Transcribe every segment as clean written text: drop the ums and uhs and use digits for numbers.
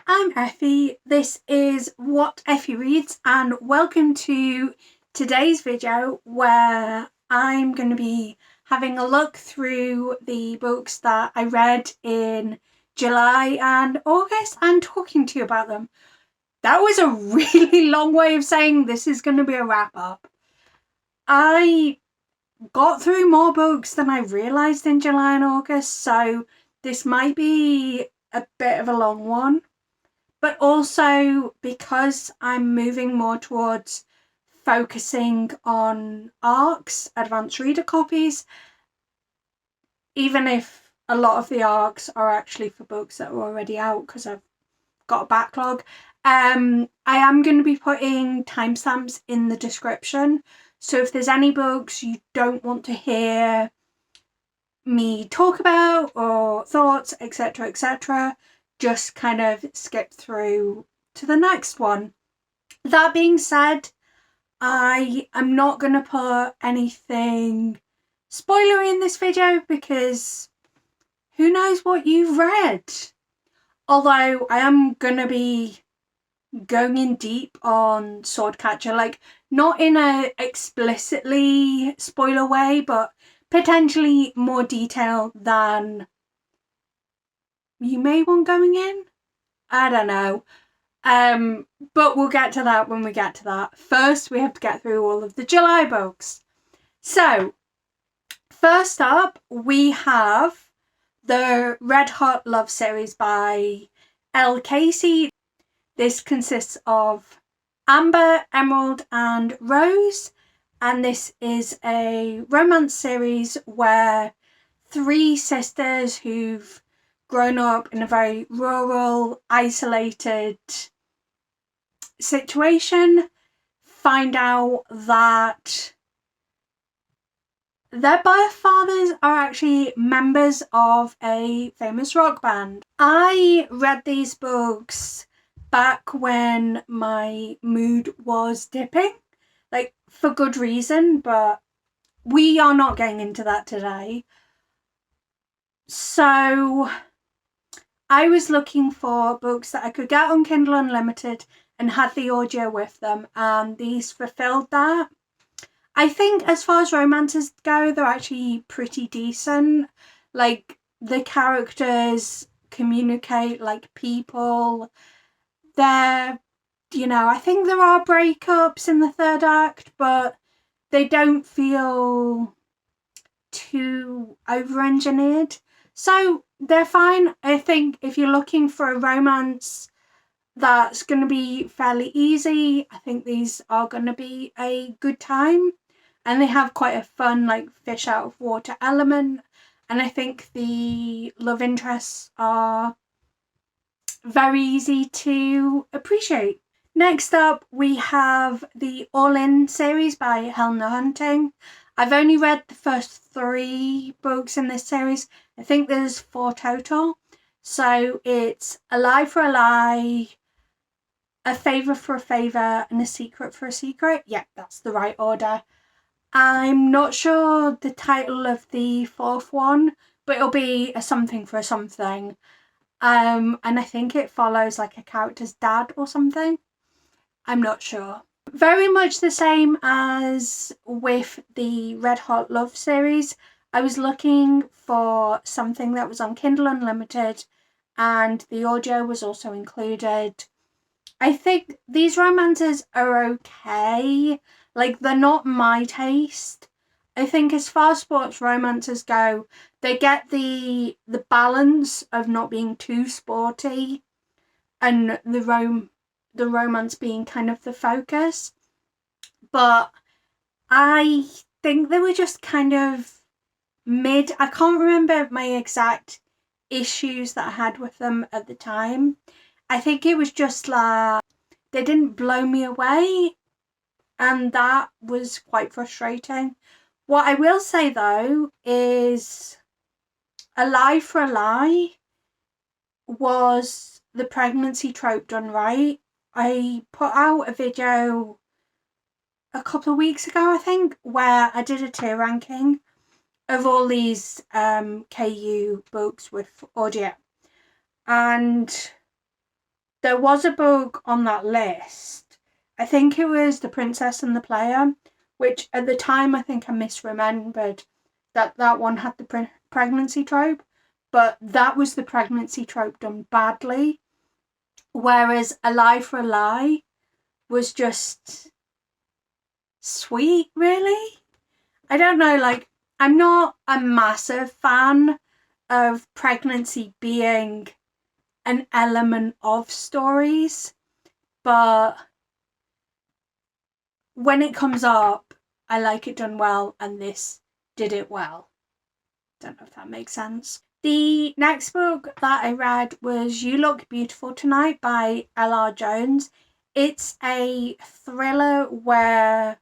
I'm Effie, this is What Effie Reads, and welcome to today's video where I'm going to be having a look through the books that I read in July and August and talking to you about them. That was a really long way of saying this is going to be a wrap up. I got through more books than I realised in July and August, so this might be a bit of a long one. But also because I'm moving more towards focusing on ARCs, advanced reader copies, even if a lot of the ARCs are actually for books that are already out because I've got a backlog. I am going to be putting timestamps in the description. So if there's any books you don't want to hear me talk about or thoughts, etc., just kind of skip through to the next one. That being said, I am not going to put anything spoilery in this video because who knows what you've read. Although I am going to be going in deep on Swordcatcher, like not in a explicitly spoiler way, but potentially more detail than you may want going in. I don't know. But we'll get to that when we get to that. First, we have to get through all of the July books. So, first up, we have the Red Hot Love series by Elle Casey. This consists of Amber, Emerald, and Rose. And this is a romance series where three sisters who've grown up in a very rural, isolated situation find out that their birth fathers are actually members of a famous rock band. I read these books back when my mood was dipping, like for good reason, but we are not getting into that today. So I was looking for books that I could get on Kindle Unlimited and had the audio with them, and these fulfilled that. I think as far as romances go, they're actually pretty decent. Like, the characters communicate like people. They're, I think there are breakups in the third act, but they don't feel too over-engineered. So they're fine. I think if you're looking for a romance that's going to be fairly easy, I think these are going to be a good time. And they have quite a fun, like, fish out of water element. And I think the love interests are very easy to appreciate. Next up, we have the All In series by Helena Hunting. I've only read the first 3 books in this series. I think there's 4 total. So it's A Lie for a Lie, A Favour for a Favour, and A Secret for a Secret. Yeah, that's the right order. I'm not sure the title of the 4th one, but it'll be A Something for a Something. And I think it follows like a character's dad or something. I'm not sure. Very much the same as with the Red Hot Love series. I was looking for something that was on Kindle Unlimited and the audio was also included. I think these romances are okay. Like, they're not my taste. I think as far as sports romances go, they get the balance of not being too sporty and the romance being kind of the focus. But I think they were just kind of mid. I can't remember my exact issues that I had with them at the time. I think it was just like they didn't blow me away, and that was quite frustrating. What I will say though is A Lie for a Lie was the pregnancy trope done right. I put out a video a couple of weeks ago, I think, where I did a tier ranking of all these KU books with audio. And there was a book on that list. I think it was The Princess and the Player, which at the time I think I misremembered that one had the pregnancy trope, but that was the pregnancy trope done badly, whereas A Lie for a Lie was just sweet, really. I don't know, like, I'm not a massive fan of pregnancy being an element of stories, but when it comes up, I like it done well, and this did it well. Don't know if that makes sense. The next book that I read was You Look Beautiful Tonight by L.R. Jones. It's a thriller where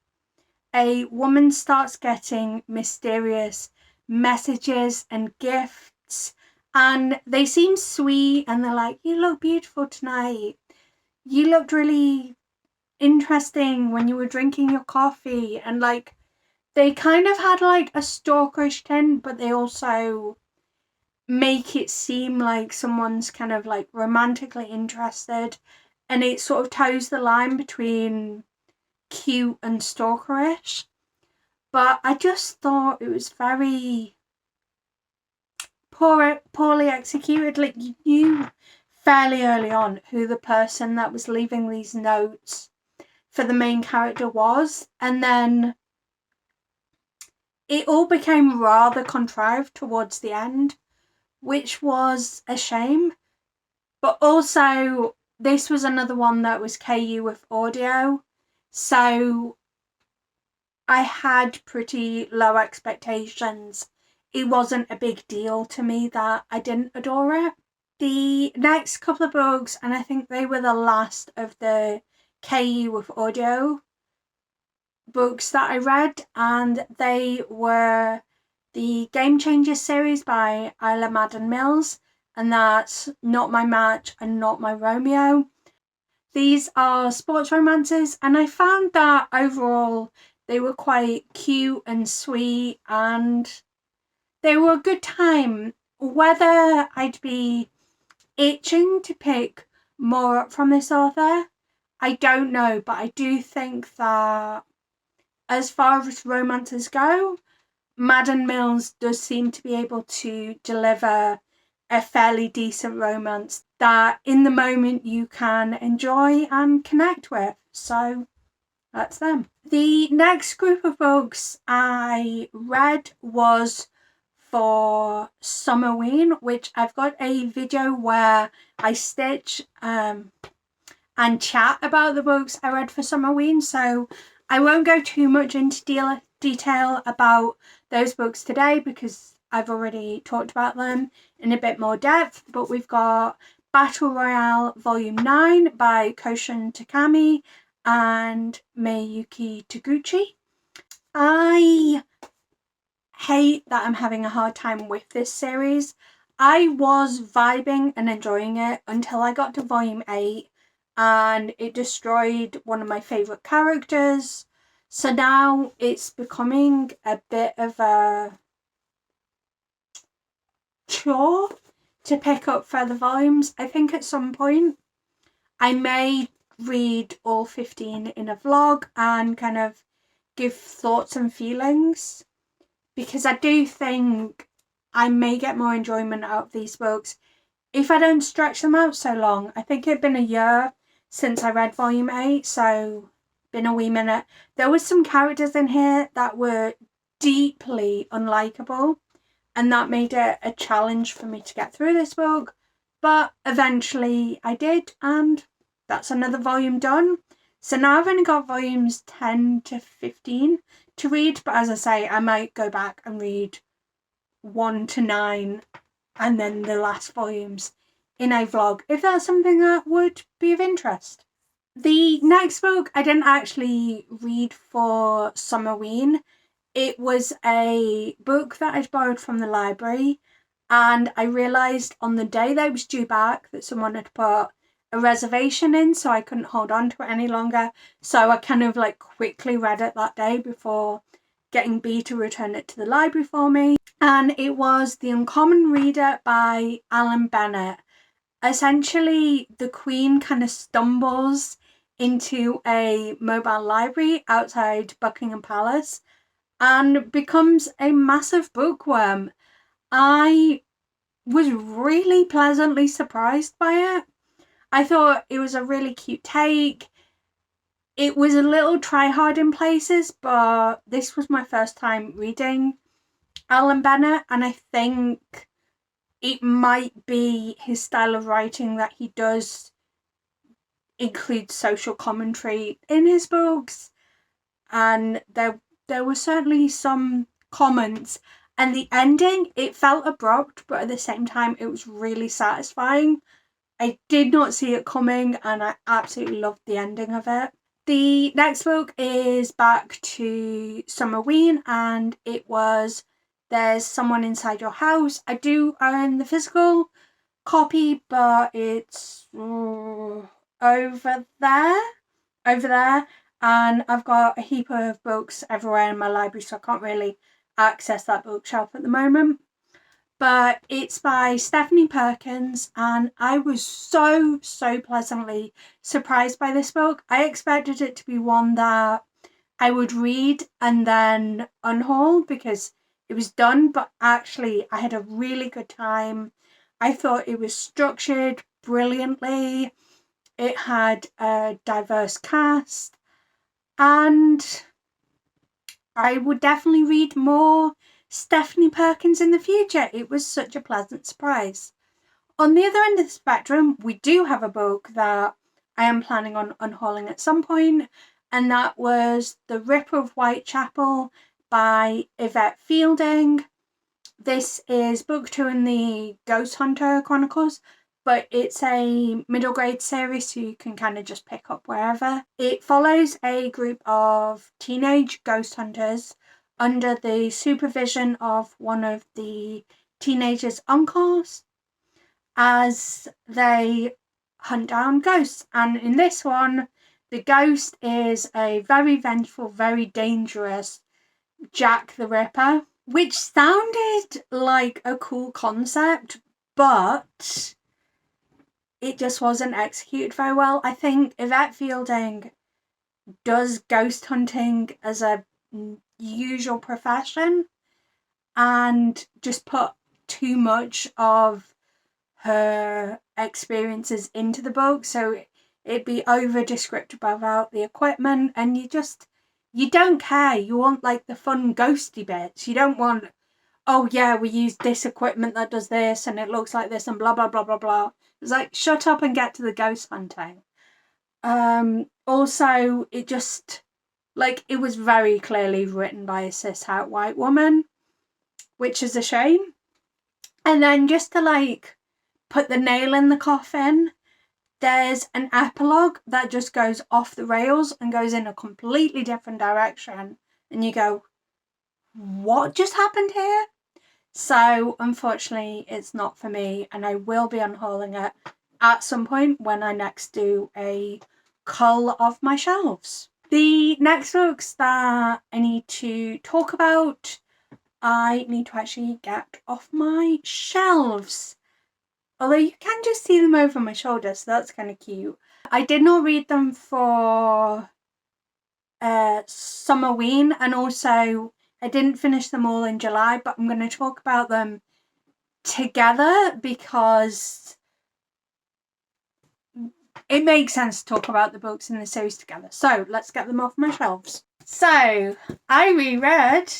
a woman starts getting mysterious messages and gifts, and they seem sweet, and they're like, you look beautiful tonight. You looked really interesting when you were drinking your coffee. And like, they kind of had like a stalkerish tint, but they also make it seem like someone's kind of like romantically interested, and it sort of toes the line between cute and stalkerish. But I just thought it was very poorly executed. Like, you knew fairly early on who the person that was leaving these notes for the main character was, and then it all became rather contrived towards the end, which was a shame. But also, this was another one that was KU with audio, so I had pretty low expectations. It wasn't a big deal to me that I didn't adore it. The next couple of books, and I think they were the last of the KU with audio books that I read, and they were the Game Changers series by Isla Madden Mills, and that's Not My Match and Not My Romeo. These are sports romances, and I found that overall they were quite cute and sweet, and they were a good time. Whether I'd be itching to pick more up from this author, I don't know, but I do think that as far as romances go, Madden Mills does seem to be able to deliver a fairly decent romance that in the moment you can enjoy and connect with. So that's them. The next group of books I read was for Summerween, which I've got a video where I stitch and chat about the books I read for Summerween, so I won't go too much into detail about those books today because I've already talked about them in a bit more depth. But we've got Battle Royale Volume 9 by Koushun Takami and Masayuki Taguchi. I hate that I'm having a hard time with this series. I was vibing and enjoying it until I got to Volume 8 and it destroyed one of my favourite characters. So now it's becoming a bit of a chore to pick up further volumes. I think at some point I may read all 15 in a vlog and kind of give thoughts and feelings, because I do think I may get more enjoyment out of these books if I don't stretch them out so long. I think it'd been a year since I read Volume 8, so been a wee minute. There was some characters in here that were deeply unlikable, and that made it a challenge for me to get through this book, but eventually I did, and that's another volume done. So now I've only got volumes 10 to 15 to read, but as I say, I might go back and read 1 to 9 and then the last volumes in a vlog, if that's something that would be of interest. The next book I didn't actually read for Summerween. It was a book that I'd borrowed from the library, and I realised on the day that it was due back that someone had put a reservation in, so I couldn't hold on to it any longer. So I kind of like quickly read it that day before getting B to return it to the library for me. And it was The Uncommon Reader by Alan Bennett. essentially the Queen kind of stumbles into a mobile library outside Buckingham Palace and becomes a massive bookworm. I was really pleasantly surprised by it. I thought it was a really cute take. It was a little try-hard in places, but this was my first time reading Elle Bennett, and I think it might be his style of writing that he does include social commentary in his books, and there were certainly some comments. And the ending, it felt abrupt, but at the same time it was really satisfying. I did not see it coming, and I absolutely loved the ending of it. The next book is back to Summerween, and it was There's Someone Inside Your House. I do own the physical copy, but it's over there, and I've got a heap of books everywhere in my library, so I can't really access that bookshelf at the moment. But it's by Stephanie Perkins, and I was so pleasantly surprised by this book. I expected it to be one that I would read and then unhaul because it was done, but actually I had a really good time. I thought it was structured brilliantly. It had a diverse cast, and I would definitely read more Stephanie Perkins in the future. It was such a pleasant surprise. On the other end of the spectrum, we do have a book that I am planning on unhauling at some point, and that was The Ripper of Whitechapel by Yvette Fielding. This is book 2 in the Ghost Hunter Chronicles, but it's a middle grade series, so you can kind of just pick up wherever. It follows a group of teenage ghost hunters under the supervision of one of the teenagers' uncles as they hunt down ghosts. And in this one, the ghost is a very vengeful, very dangerous Jack the Ripper, which sounded like a cool concept, but it just wasn't executed very well. I think Yvette Fielding does ghost hunting as a usual profession and just put too much of her experiences into the book, so it'd be over descriptive about the equipment, and you don't care. You want like the fun ghosty bits. You don't want, oh yeah, we use this equipment that does this and it looks like this and blah blah blah blah blah. It's like, shut up and get to the ghost hunting. Also, it just, like, it was very clearly written by a cis-het white woman, which is a shame. And then just to like put the nail in the coffin, there's an epilogue that just goes off the rails and goes in a completely different direction. And you go, what just happened here? So unfortunately, it's not for me, and I will be unhauling it at some point when I next do a cull of my shelves. The next books that I need to talk about, I need to actually get off my shelves. Although you can just see them over my shoulder, so that's kind of cute. I did not read them for Summerween, and also I didn't finish them all in July, but I'm going to talk about them together because it makes sense to talk about the books in the series together. So let's get them off my shelves. So I reread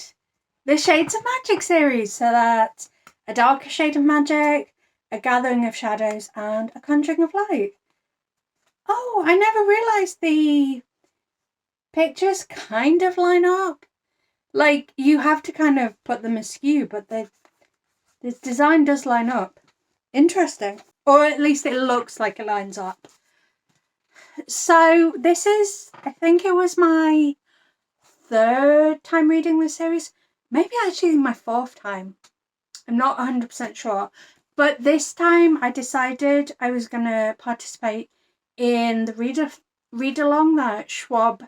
the Shades of Magic series. So that's A Darker Shade of Magic, A Gathering of Shadows, and A Conjuring of Light. Oh, I never realised the pictures kind of line up. Like, you have to kind of put them askew, but the design does line up. Interesting. Or at least it looks like it lines up. So this is, I think it was my 3rd time reading this series. Maybe actually my 4th time. I'm not 100% sure. But this time I decided I was going to participate in the read-along that Schwab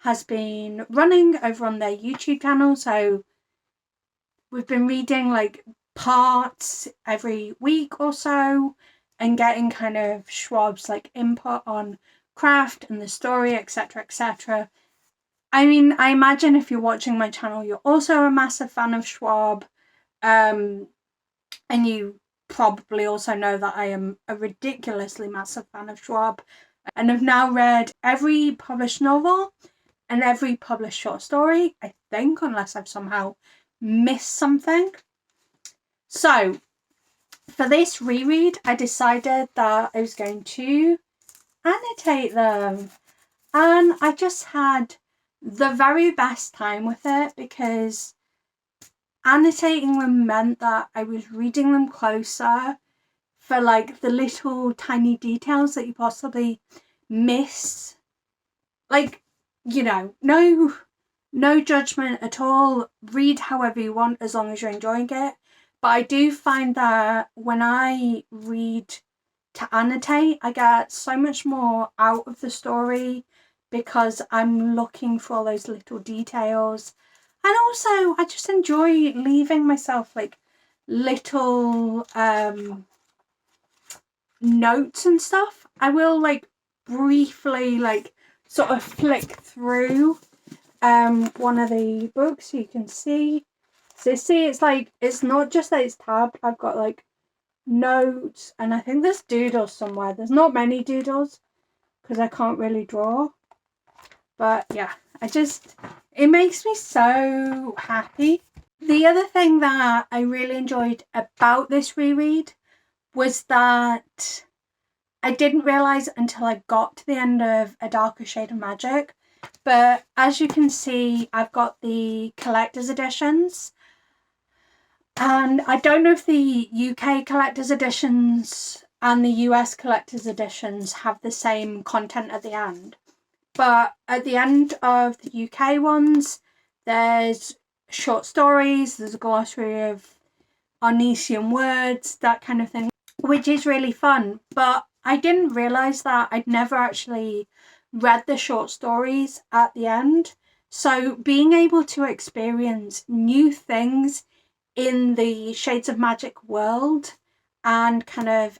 has been running over on their YouTube channel. So we've been reading like parts every week or so. and getting kind of Schwab's like input on craft and the story, etc., etc. I mean, I imagine if you're watching my channel, you're also a massive fan of Schwab, and you probably also know that I am a ridiculously massive fan of Schwab, and have now read every published novel and every published short story, I think, unless I've somehow missed something. So for this reread, I decided that I was going to annotate them, and I just had the very best time with it, because annotating them meant that I was reading them closer for like the little tiny details that you possibly miss. Like, you know, no judgment at all. Read however you want as long as you're enjoying it. But I do find that when I read to annotate, I get so much more out of the story because I'm looking for all those little details. And also, I just enjoy leaving myself like little notes and stuff. I will like briefly like sort of flick through one of the books so you can see. So see, it's like, it's not just that it's tabbed. I've got like notes, and I think there's doodles somewhere. There's not many doodles because I can't really draw, but yeah, it makes me so happy. The other thing that I really enjoyed about this reread was that I didn't realise until I got to the end of A Darker Shade of Magic, but as you can see, I've got the collector's editions, and I don't know if the UK collector's editions and the US collector's editions have the same content at the end, but at the end of the UK ones, there's short stories, there's a glossary of Ornesian words, that kind of thing, which is really fun. But I didn't realise that I'd never actually read the short stories at the end. So being able to experience new things in the Shades of Magic world and kind of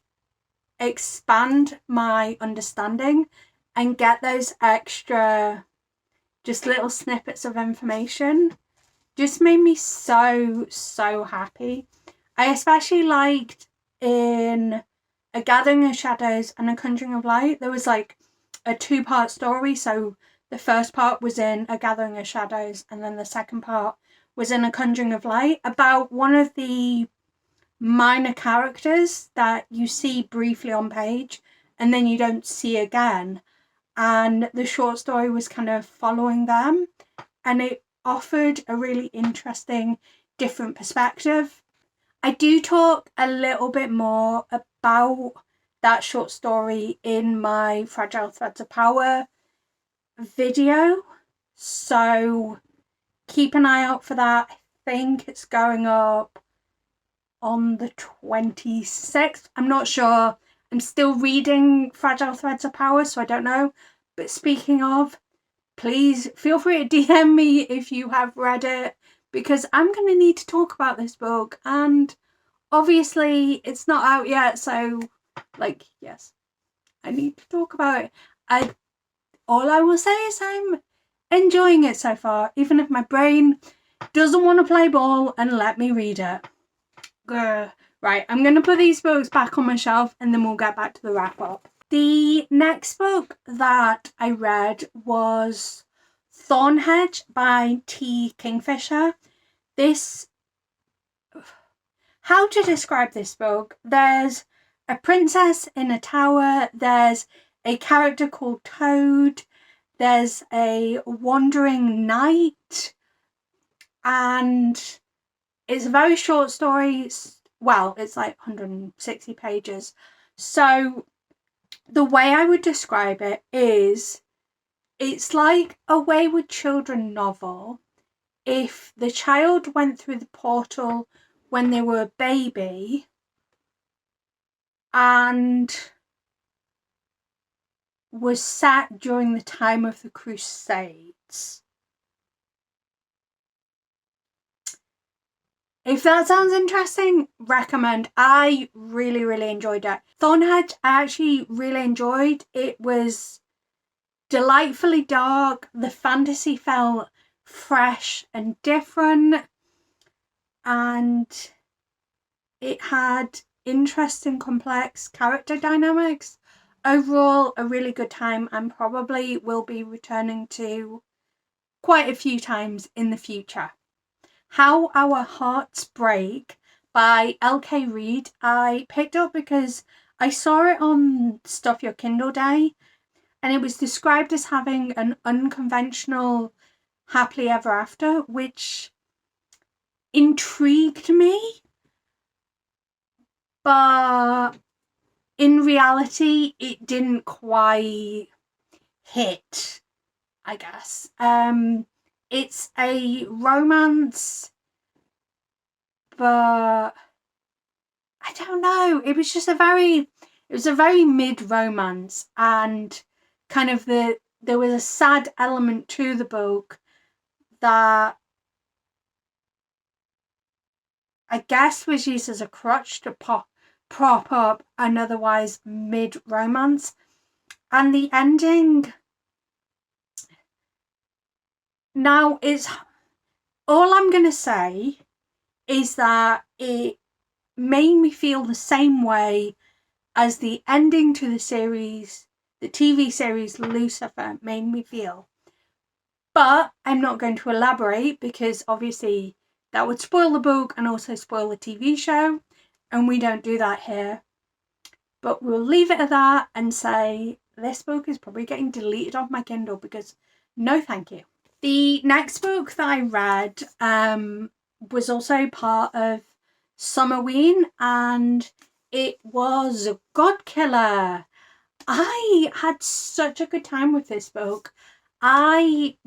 expand my understanding and get those extra just little snippets of information just made me so happy. I especially liked in A Gathering of Shadows and A Conjuring of Light, there was like a 2-part story. So the first part was in A Gathering of Shadows, and then the second part was in A Conjuring of Light, about one of the minor characters that you see briefly on page and then you don't see again. And the short story was kind of following them, and it offered a really interesting, different perspective. I do talk a little bit more about that short story in my Fragile Threads of Power video, so keep an eye out for that. I think it's going up on the 26th. I'm not sure. I'm still reading Fragile Threads of Power, so I don't know. But speaking of, please feel free to DM me if you have read it, because I'm going to need to talk about this book, and obviously it's not out yet, so like, yes, I need to talk about it. All I will say is I'm enjoying it so far, even if my brain doesn't want to play ball and let me read it. Grr. Right, I'm going to put these books back on my shelf and then we'll get back to the wrap up. The next book that I read was Thornhedge by T. Kingfisher. How to describe this book? There's a princess in a tower, there's a character called Toad, there's a wandering knight, and it's a very short story. Well, it's like 160 pages. So the way I would describe it is, it's like a Wayward Children novel if the child went through the portal when they were a baby and was set during the time of the Crusades. If that sounds interesting, recommend. I really, really enjoyed it. Thornhedge, I actually really enjoyed. It was delightfully dark. The fantasy felt fresh and different. And it had interesting, complex character dynamics. Overall, a really good time, and probably will be returning to quite a few times in the future. How Our Hearts Break by L.K. Reid I picked up because I saw it on Stuff Your Kindle Day, and it was described as having an unconventional happily ever after, which intrigued me, but in reality it didn't quite hit, I guess. It's a romance, but I don't know. It was a very mid romance, and kind of there was a sad element to the book that I guess was used as a crutch to prop up an otherwise mid romance. And the ending, now, is all I'm going to say is that it made me feel the same way as the ending to the TV series Lucifer made me feel. But I'm not going to elaborate because obviously that would spoil the book and also spoil the TV show, and we don't do that here. But we'll leave it at that and say this book is probably getting deleted off my Kindle because no thank you. The next book that I read was also part of Summerween, and it was Godkiller. I had such a good time with this book. I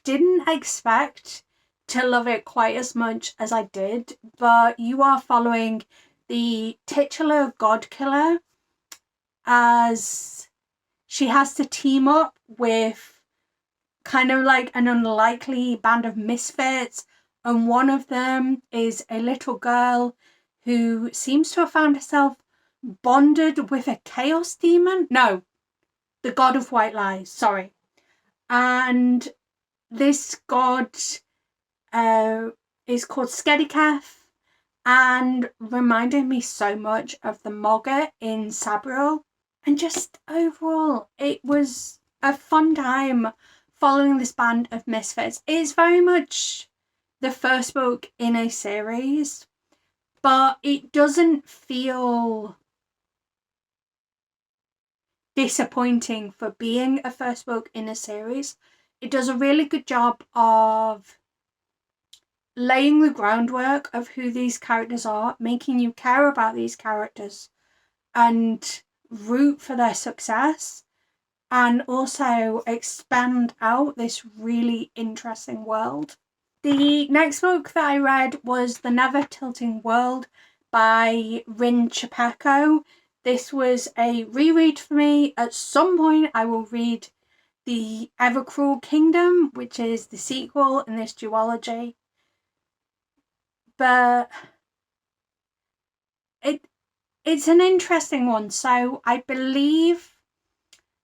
didn't expect to love it quite as much as I did, but you are following the titular Godkiller as she has to team up with kind of like an unlikely band of misfits, and one of them is a little girl who seems to have found herself bonded with a chaos demon. No, the god of white lies, sorry. And this god is called Skediketh, and reminded me so much of the Mogger in Sabriel. And just overall, it was a fun time following this band of misfits. It's very much the first book in a series, but it doesn't feel disappointing for being a first book in a series. It does a really good job of laying the groundwork of who these characters are, making you care about these characters and root for their success, and also expand out this really interesting world. The next book that I read was The Never Tilting World by Rin Chupeco. This was a reread for me. At some point I will read The Evercruel Kingdom, which is the sequel in this duology. But it's an interesting one. So I believe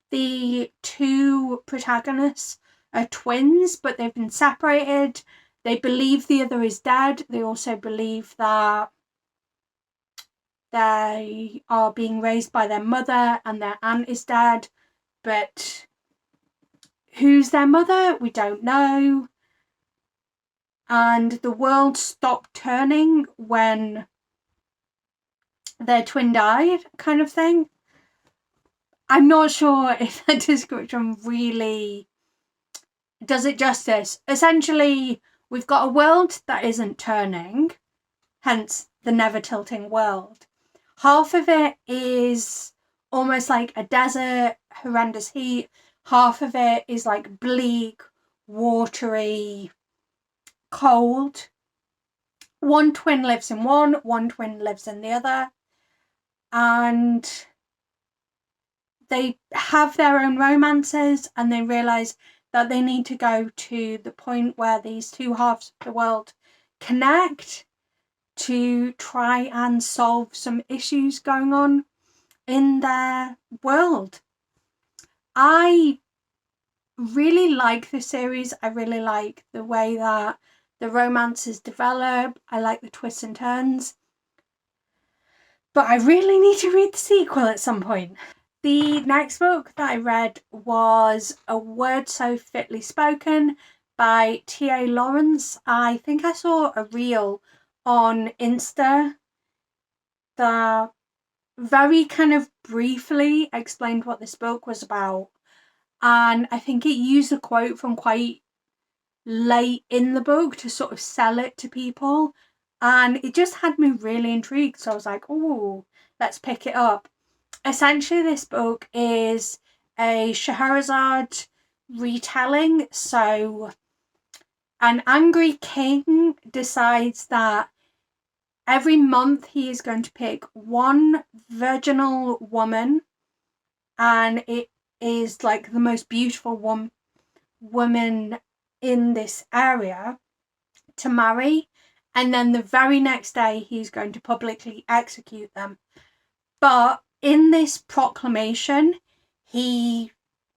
the two protagonists are twins, but they've been separated. They believe the other is dead. They also believe that they are being raised by their mother and their aunt is dead. But who's their mother? We don't know. And the world stopped turning when their twin died, kind of thing. I'm not sure if that description really does it justice. Essentially, we've got a world that isn't turning, hence the never tilting world. Half of it is almost like a desert, horrendous heat. Half of it is like bleak, watery, cold. One twin lives in one twin lives in the other. And they have their own romances, and they realise that they need to go to the point where these two halves of the world connect. to try and solve some issues going on in their world. I really like the series. I really like the way that the romances develop. I like the twists and turns. But I really need to read the sequel at some point. The next book that I read was A Word So Fitly Spoken by T.A. Lawrence. I think I saw a reel on Insta that very kind of briefly explained what this book was about. And I think it used a quote from quite late in the book to sort of sell it to people. And it just had me really intrigued. So I was like, oh, let's pick it up. Essentially, this book is a Scheherazade retelling. So an angry king decides that every month he is going to pick one virginal woman, and it is like the most beautiful woman in this area to marry, and then the very next day he's going to publicly execute them. But in this proclamation, he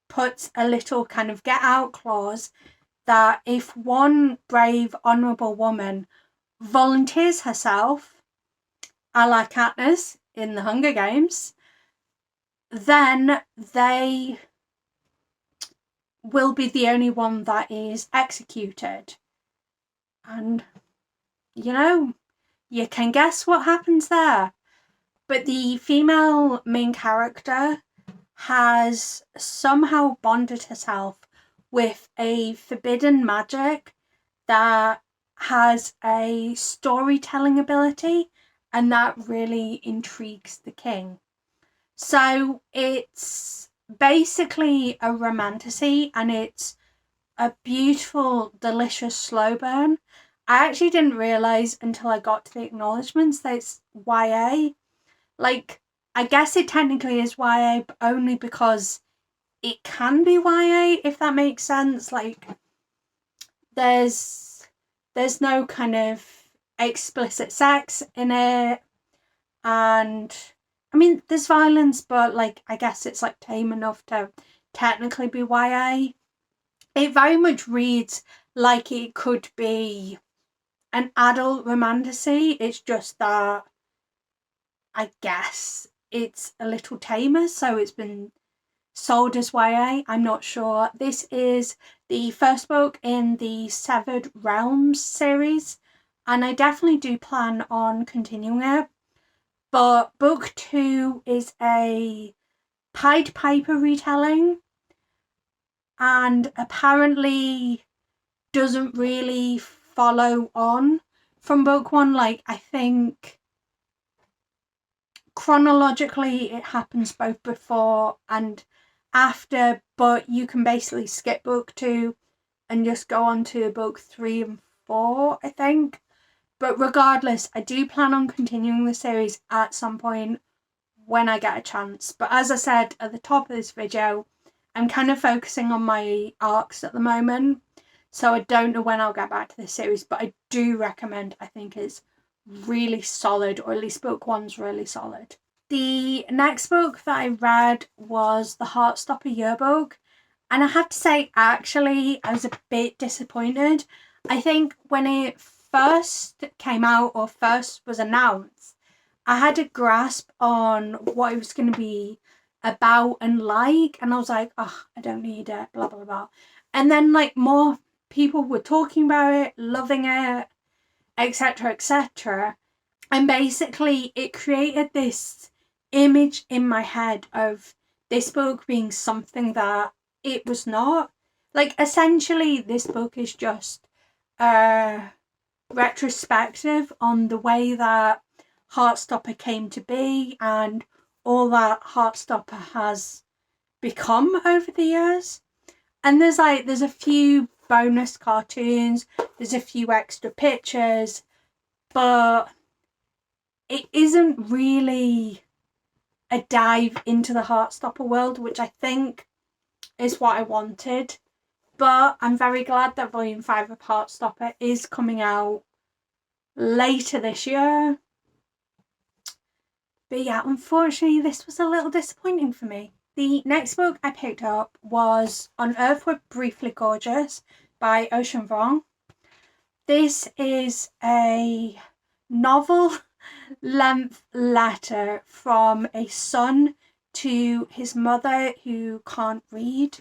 puts a little kind of get out clause that if one brave, honourable woman volunteers herself, a la Katniss in the Hunger Games, then they will be the only one that is executed. And, you know, you can guess what happens there. But the female main character has somehow bonded herself with a forbidden magic that has a storytelling ability, and that really intrigues the king. So it's basically a romantasy, and it's a beautiful, delicious slow burn. I actually didn't realise until I got to the acknowledgements that it's YA. Like, I guess it technically is YA, but only because it can be YA, if that makes sense. Like, there's no kind of explicit sex in it, and I mean, there's violence, but like, I guess it's like tame enough to technically be YA. It very much reads like it could be an adult romantasy. It's just that I guess it's a little tamer, so it's been sold as YA. I'm not sure. This is the first book in the Severed Realms series, and I definitely do plan on continuing it. But book 2 is a Pied Piper retelling, and apparently doesn't really follow on from book 1. Like, I think chronologically it happens both before and after, but you can basically skip book 2 and just go on to book 3 and 4, I think. But regardless, I do plan on continuing the series at some point when I get a chance. But as I said at the top of this video, I'm kind of focusing on my arcs at the moment, so I don't know when I'll get back to this series, but I do recommend. I think it's really solid, or at least book 1's really solid. The next book that I read was the Heartstopper Yearbook, and I have to say, actually, I was a bit disappointed. I think when it first came out, or first was announced, I had a grasp on what it was going to be about and like, and I was like, oh, I don't need it, blah blah blah. And then like more people were talking about it, loving it, etc, etc, and basically it created this image in my head of this book being something that it was not. Like, essentially this book is just a retrospective on the way that Heartstopper came to be and all that Heartstopper has become over the years. And there's a few bonus cartoons, there's a few extra pictures, but it isn't really a dive into the Heartstopper world, which I think is what I wanted. But I'm very glad that Volume 5 of Heartstopper is coming out later this year. But yeah, unfortunately, this was a little disappointing for me. The next book I picked up was On Earth We're Briefly Gorgeous by Ocean Vuong. This is a novel-length letter from a son to his mother who can't read.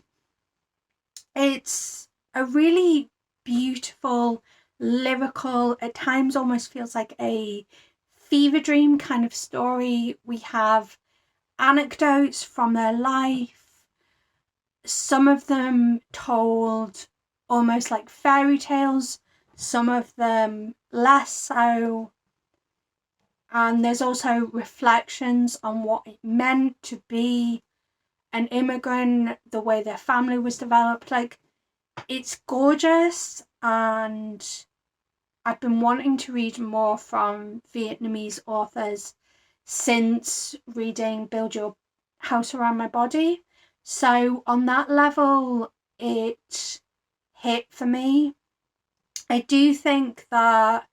It's a really beautiful, lyrical, at times almost feels like a fever dream kind of story. We have anecdotes from their life, some of them told almost like fairy tales, some of them less so. And there's also reflections on what it meant to be an immigrant, the way their family was developed. Like, it's gorgeous, and I've been wanting to read more from Vietnamese authors since reading Build Your House Around My Body. So on that level, it hit for me. I do think that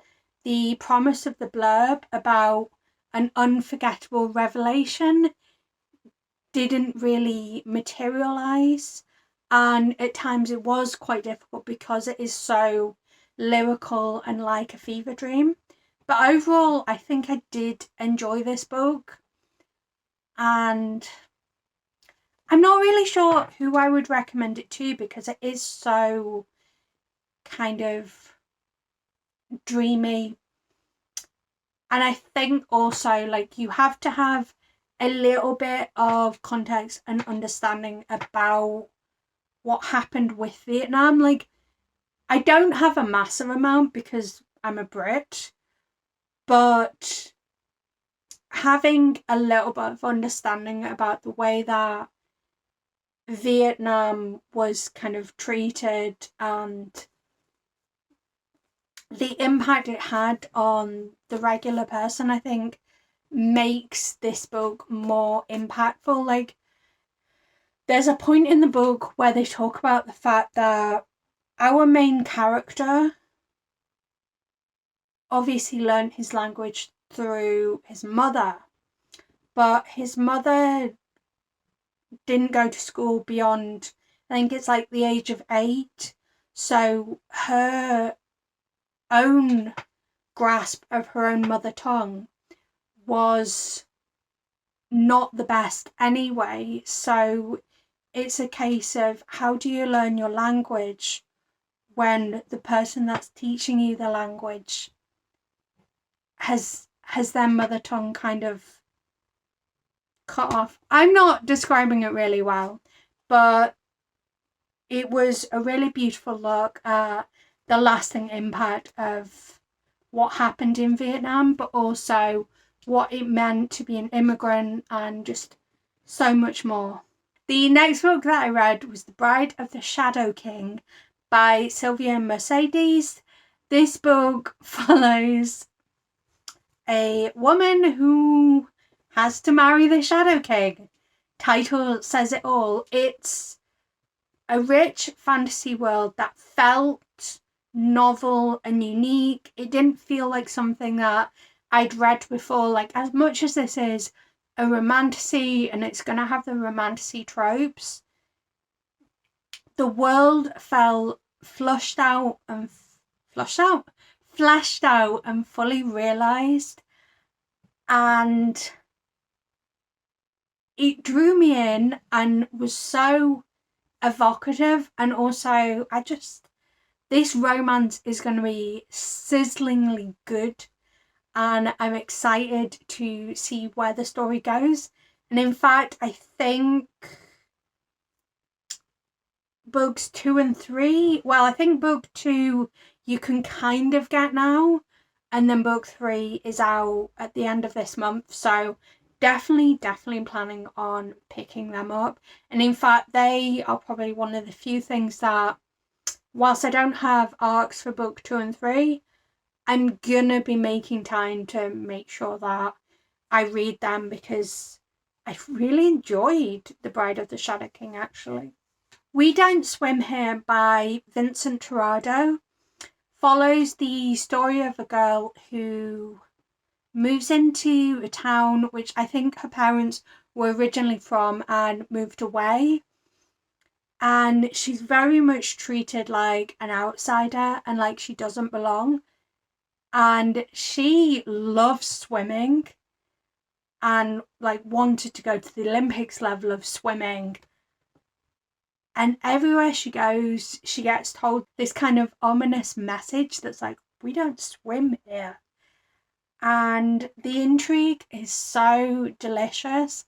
the promise of the blurb about an unforgettable revelation didn't really materialise, and at times it was quite difficult because it is so lyrical and like a fever dream. But overall, I think I did enjoy this book, and I'm not really sure who I would recommend it to because it is so kind of dreamy. And I think also, like, you have to have a little bit of context and understanding about what happened with Vietnam. Like, I don't have a massive amount because I'm a Brit, but having a little bit of understanding about the way that Vietnam was kind of treated and the impact it had on the regular person, I think, makes this book more impactful. Like, there's a point in the book where they talk about the fact that our main character obviously learned his language through his mother, but his mother didn't go to school beyond, I think it's like the age of 8. So her own grasp of her own mother tongue was not the best anyway. So it's a case of, how do you learn your language when the person that's teaching you the language has their mother tongue kind of cut off? I'm not describing it really well, but it was a really beautiful look at the lasting impact of what happened in Vietnam, but also what it meant to be an immigrant and just so much more. The next book that I read was The Bride of the Shadow King by Sylvia Mercedes. This book follows a woman who has to marry the Shadow King. Title says it all. It's a rich fantasy world that felt novel and unique. It didn't feel like something that I'd read before. Like, as much as this is a romantasy and it's going to have the romantasy tropes, the world felt fleshed out and fully realised, and it drew me in and was so evocative. And also, this romance is going to be sizzlingly good, and I'm excited to see where the story goes. And in fact, I think books 2 and 3, well, I think book 2 you can kind of get now, and then book 3 is out at the end of this month. So definitely planning on picking them up. And in fact, they are probably one of the few things that, whilst I don't have arcs for book 2 and 3, I'm gonna be making time to make sure that I read them, because I really enjoyed The Bride of the Shadow King, actually. We Don't Swim Here by Vincent Torrado follows the story of a girl who moves into a town which I think her parents were originally from and moved away. And she's very much treated like an outsider and like she doesn't belong. And she loves swimming and like wanted to go to the Olympics level of swimming. And everywhere she goes, she gets told this kind of ominous message that's like, we don't swim here. And the intrigue is so delicious.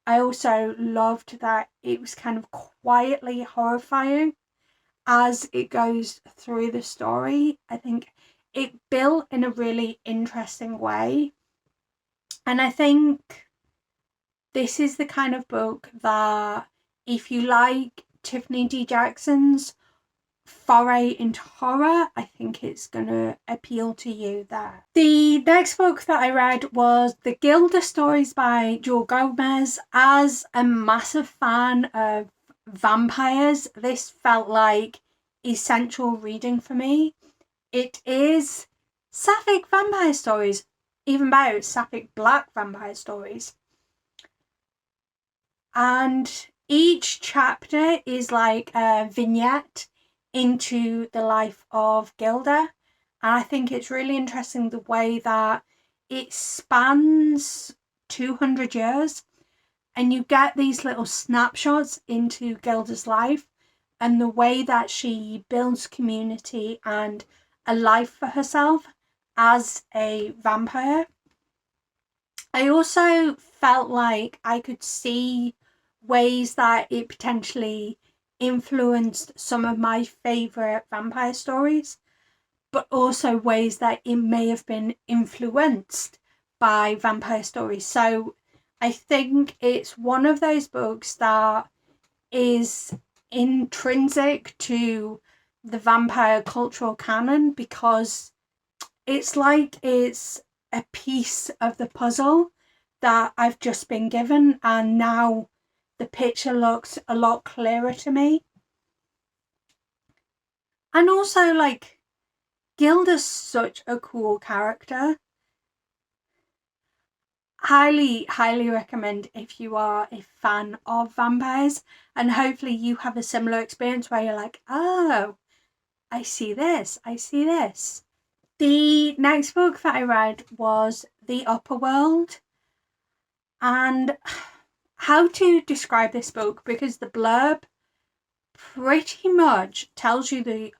I also loved that it was kind of quietly horrifying as it goes through the story. I think it built in a really interesting way. And I think this is the kind of book that if you like Tiffany D. Jackson's foray into horror, I think it's going to appeal to you there. The next book that I read was The Gilda Stories by Joel Gomez. As a massive fan of vampires, this felt like essential reading for me. It is sapphic vampire stories, even better, sapphic black vampire stories. And each chapter is like a vignette into the life of Gilda. And I think it's really interesting the way that it spans 200 years and you get these little snapshots into Gilda's life and the way that she builds community and a life for herself as a vampire. I also felt like I could see ways that it potentially influenced some of my favourite vampire stories, but also ways that it may have been influenced by vampire stories. So I think it's one of those books that is intrinsic to the vampire cultural canon because it's like it's a piece of the puzzle that I've just been given, and now the picture looks a lot clearer to me. And also, like, Gilda's such a cool character. Highly recommend if you are a fan of vampires, and hopefully you have a similar experience where you're like, oh, I see this. The next book that I read was The Upper World. And how to describe this book, because the blurb pretty much tells you the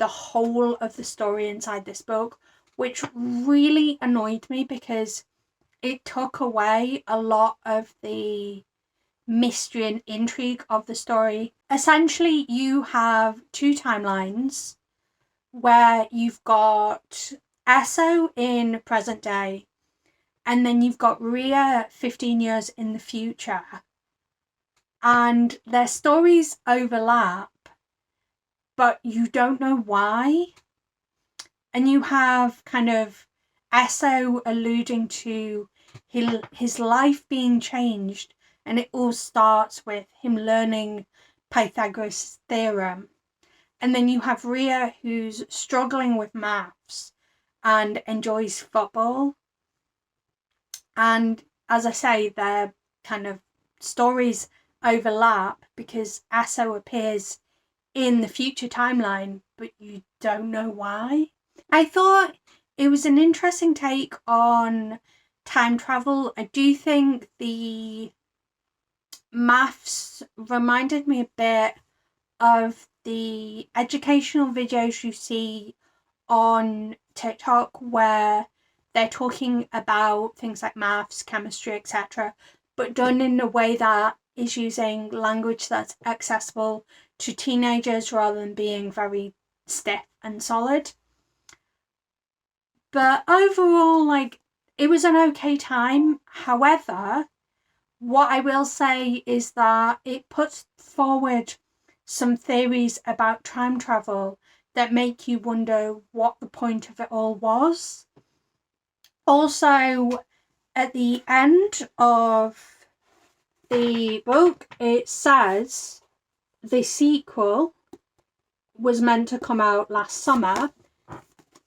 whole of the story inside this book, which really annoyed me because it took away a lot of the mystery and intrigue of the story. Essentially, you have two timelines where you've got Esso in present day and then you've got Ria 15 years in the future. And their stories overlap, but you don't know why. And you have kind of Esso alluding to his life being changed, and it all starts with him learning Pythagoras' theorem. And then you have Ria, who's struggling with maths and enjoys football. And as I say, their kind of stories overlap because Esso appears in the future timeline, but you don't know why. I thought it was an interesting take on time travel. I do think the maths reminded me a bit of the educational videos you see on TikTok where they're talking about things like maths, chemistry, etc., but done in a way that is using language that's accessible to teenagers rather than being very stiff and solid. But overall, like, it was an okay time. However, what I will say is that it puts forward some theories about time travel that make you wonder what the point of it all was. Also, at the end of the book, it says the sequel was meant to come out last summer,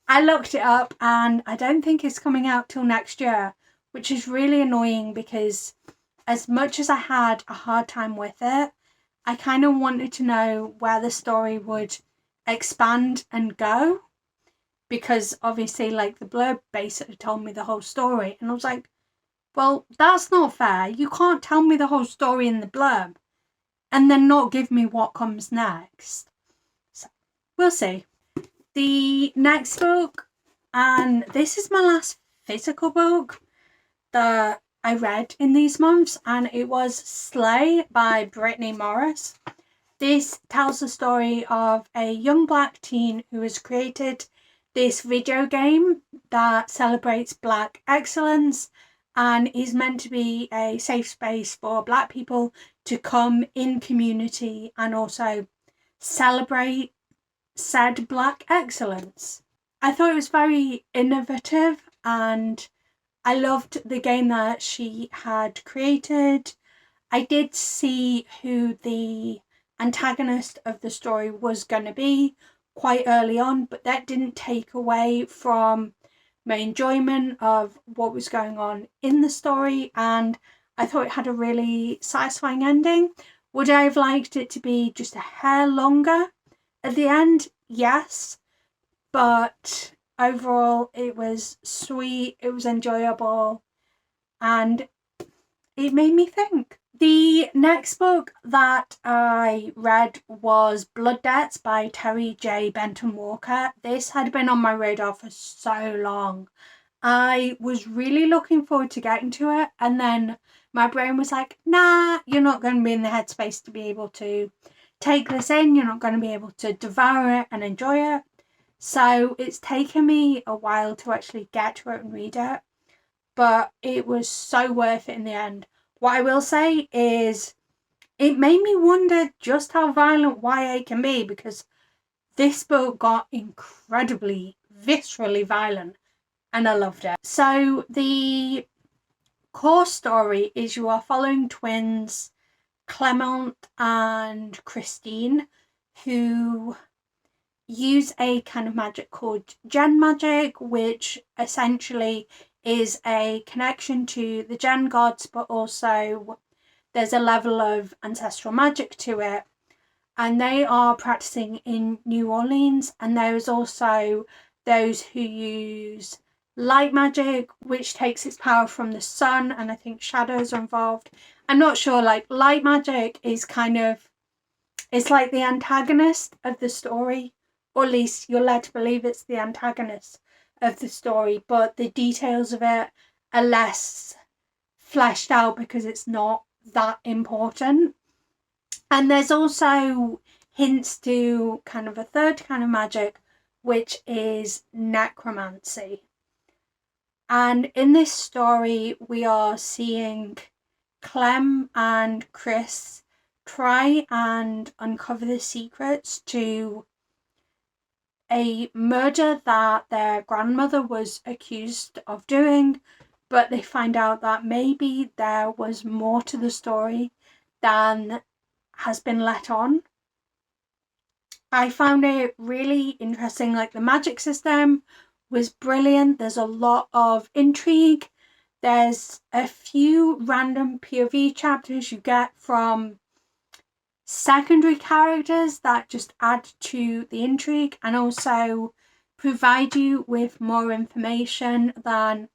I looked it up and I don't think it's coming out till next year, which is really annoying because as much as I had a hard time with it, I kind of wanted to know where the story would expand and go, because obviously like the blurb basically told me the whole story, and I was like, well, that's not fair. You can't tell me the whole story in the blurb and then not give me what comes next. So we'll see. The next book, and this is my last physical book that I read in these months, and it was Slay by Brittany Morris. This tells the story of a young black teen who has created this video game that celebrates black excellence and is meant to be a safe space for black people to come in community and also celebrate said black excellence. I thought it was very innovative and I loved the game that she had created. I did see who the antagonist of the story was going to be quite early on, but that didn't take away from my enjoyment of what was going on in the story, and I thought it had a really satisfying ending. Would I have liked it to be just a hair longer at the end? Yes, but overall it was sweet, it was enjoyable, and it made me think. The next book that I read was Blood Debts by Terry J. Benton-Walker. This had been on my radar for so long. I was really looking forward to getting to it, and then my brain was like, nah, you're not going to be in the headspace to be able to take this in. You're not going to be able to devour it and enjoy it. So it's taken me a while to actually get to it and read it, but it was so worth it in the end. What I will say is it made me wonder just how violent YA can be, because this book got incredibly viscerally violent and I loved it. So the core story is you are following twins Clement and Christine, who use a kind of magic called gen magic, which essentially is a connection to the gen gods, but also there's a level of ancestral magic to it, and they are practicing in New Orleans. And there's also those who use light magic, which takes its power from the sun, and I think shadows are involved. I'm not sure, like light magic is kind of, it's like the antagonist of the story, or at least you're led to believe it's the antagonist of the story, but the details of it are less fleshed out because it's not that important. And there's also hints to kind of a third kind of magic, which is necromancy. And in this story, we are seeing Clem and Chris try and uncover the secrets to a murder that their grandmother was accused of doing, but they find out that maybe there was more to the story than has been let on. I found it really interesting. Like, the magic system was brilliant. There's a lot of intrigue. There's a few random POV chapters you get from secondary characters that just add to the intrigue and also provide you with more information than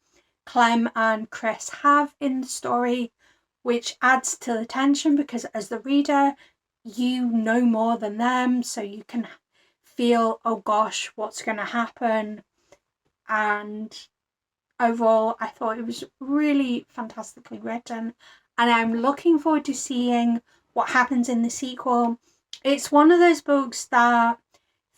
Clem and Chris have in the story, which adds to the tension because as the reader you know more than them, so you can feel, oh gosh, what's going to happen. And overall I thought it was really fantastically written, and I'm looking forward to seeing what happens in the sequel. It's one of those books that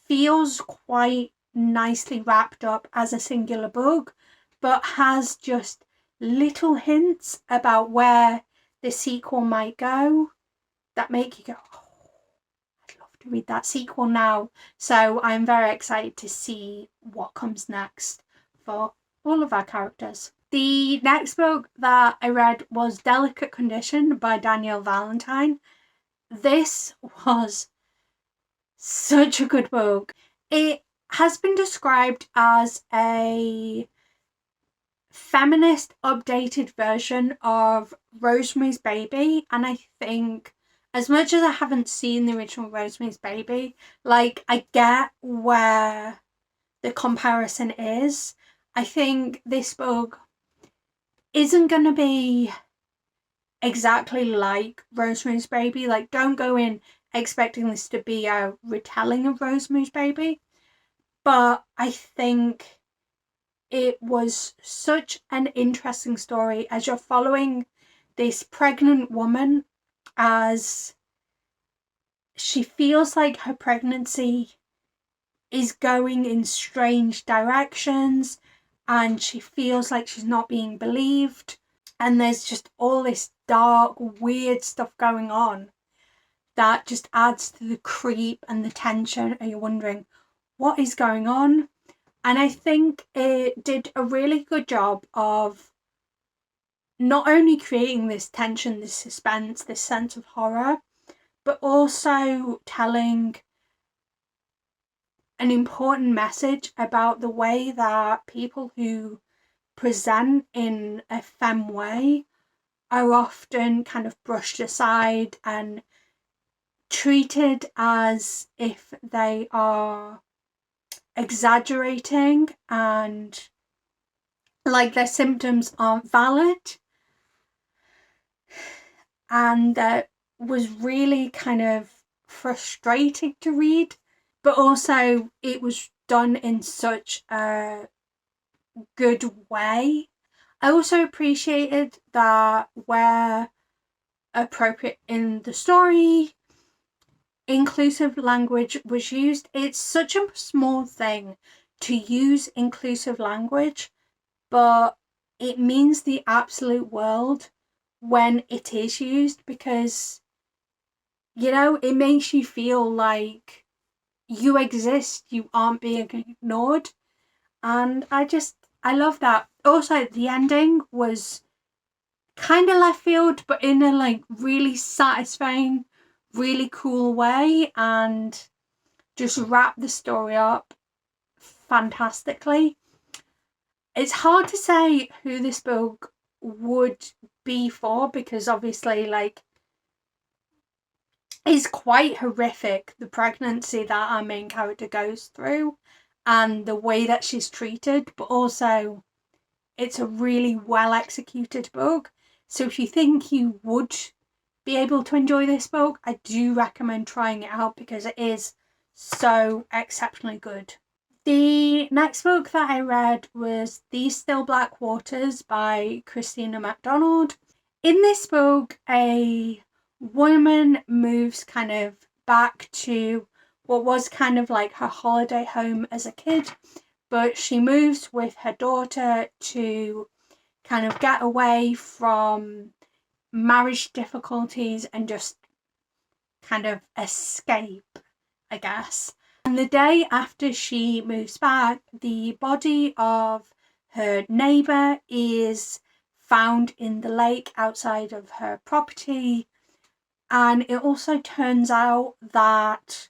feels quite nicely wrapped up as a singular book, but has just little hints about where the sequel might go that make you go, oh, I'd love to read that sequel now. So I'm very excited to see what comes next for all of our characters. The next book that I read was Delicate Condition by Danielle Valentine. This was such a good book. It has been described as a feminist updated version of Rosemary's Baby, and I think, as much as I haven't seen the original Rosemary's Baby, like, I get where the comparison is. I think this book isn't going to be exactly like Rosemary's Baby. Like, don't go in expecting this to be a retelling of Rosemary's Baby, but I think it was such an interesting story as you're following this pregnant woman as she feels like her pregnancy is going in strange directions and she feels like she's not being believed, and there's just all this dark, weird stuff going on that just adds to the creep and the tension, and you're wondering what is going on. And I think it did a really good job of not only creating this tension, this suspense, this sense of horror, but also telling an important message about the way that people who present in a femme way are often kind of brushed aside and treated as if they are exaggerating and like their symptoms aren't valid. And that was really kind of frustrating to read, but also it was done in such a good way. I also appreciated that where appropriate in the story, inclusive language was used. It's such a small thing to use inclusive language, but it means the absolute world when it is used, because, you know, it makes you feel like you exist, you aren't being ignored. And I love that. Also, the ending was kind of left field, but in a like really satisfying, really cool way, and just wrapped the story up fantastically. It's hard to say who this book would be for, because obviously, like, it's quite horrific, the pregnancy that our main character goes through and the way that she's treated, but also it's a really well executed book. So if you think you would be able to enjoy this book, I do recommend trying it out because it is so exceptionally good. The next book that I read was These Still Black Waters by Christina MacDonald. In this book, a woman moves kind of back to what was kind of like her holiday home as a kid, but she moves with her daughter to kind of get away from marriage difficulties and just kind of escape, I guess. And the day after she moves back, the body of her neighbour is found in the lake outside of her property. And it also turns out that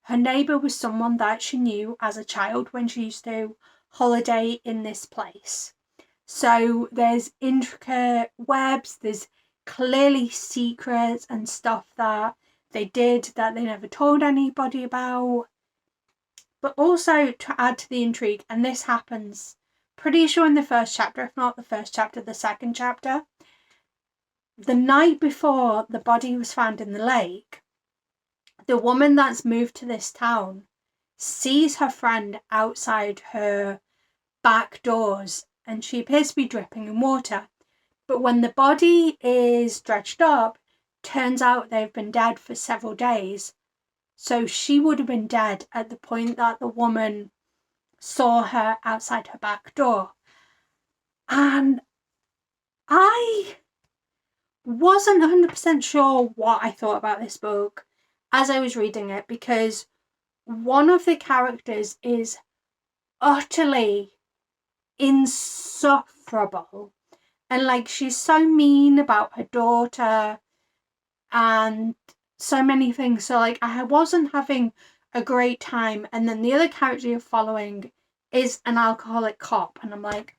her neighbour was someone that she knew as a child when she used to holiday in this place. So there's intricate webs, there's clearly secrets and stuff that they did that they never told anybody about. But also, to add to the intrigue, and this happens pretty sure in the first chapter, if not the first chapter, the second chapter, the night before the body was found in the lake, the woman that's moved to this town sees her friend outside her back doors and she appears to be dripping in water. But when the body is dredged up, turns out they've been dead for several days. So she would have been dead at the point that the woman saw her outside her back door. And I wasn't 100% sure what I thought about this book as I was reading it, because one of the characters is utterly insufferable, and like she's so mean about her daughter and so many things. So like I wasn't having a great time, and then the other character you're following is an alcoholic cop, and I'm like,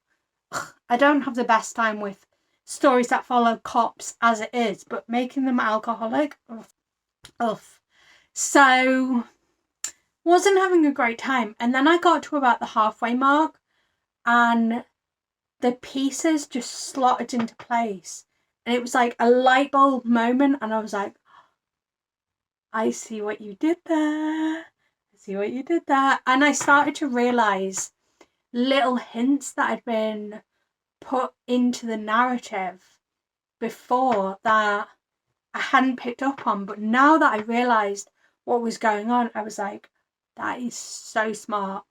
I don't have the best time with stories that follow cops as it is, but making them alcoholic, ugh. So wasn't having a great time. And then I got to about the halfway mark and the pieces just slotted into place, and it was like a light bulb moment, and I was like, I see what you did there. I see what you did there. And I started to realise little hints that had been put into the narrative before that I hadn't picked up on. But now that I realised what was going on, I was like, that is so smart.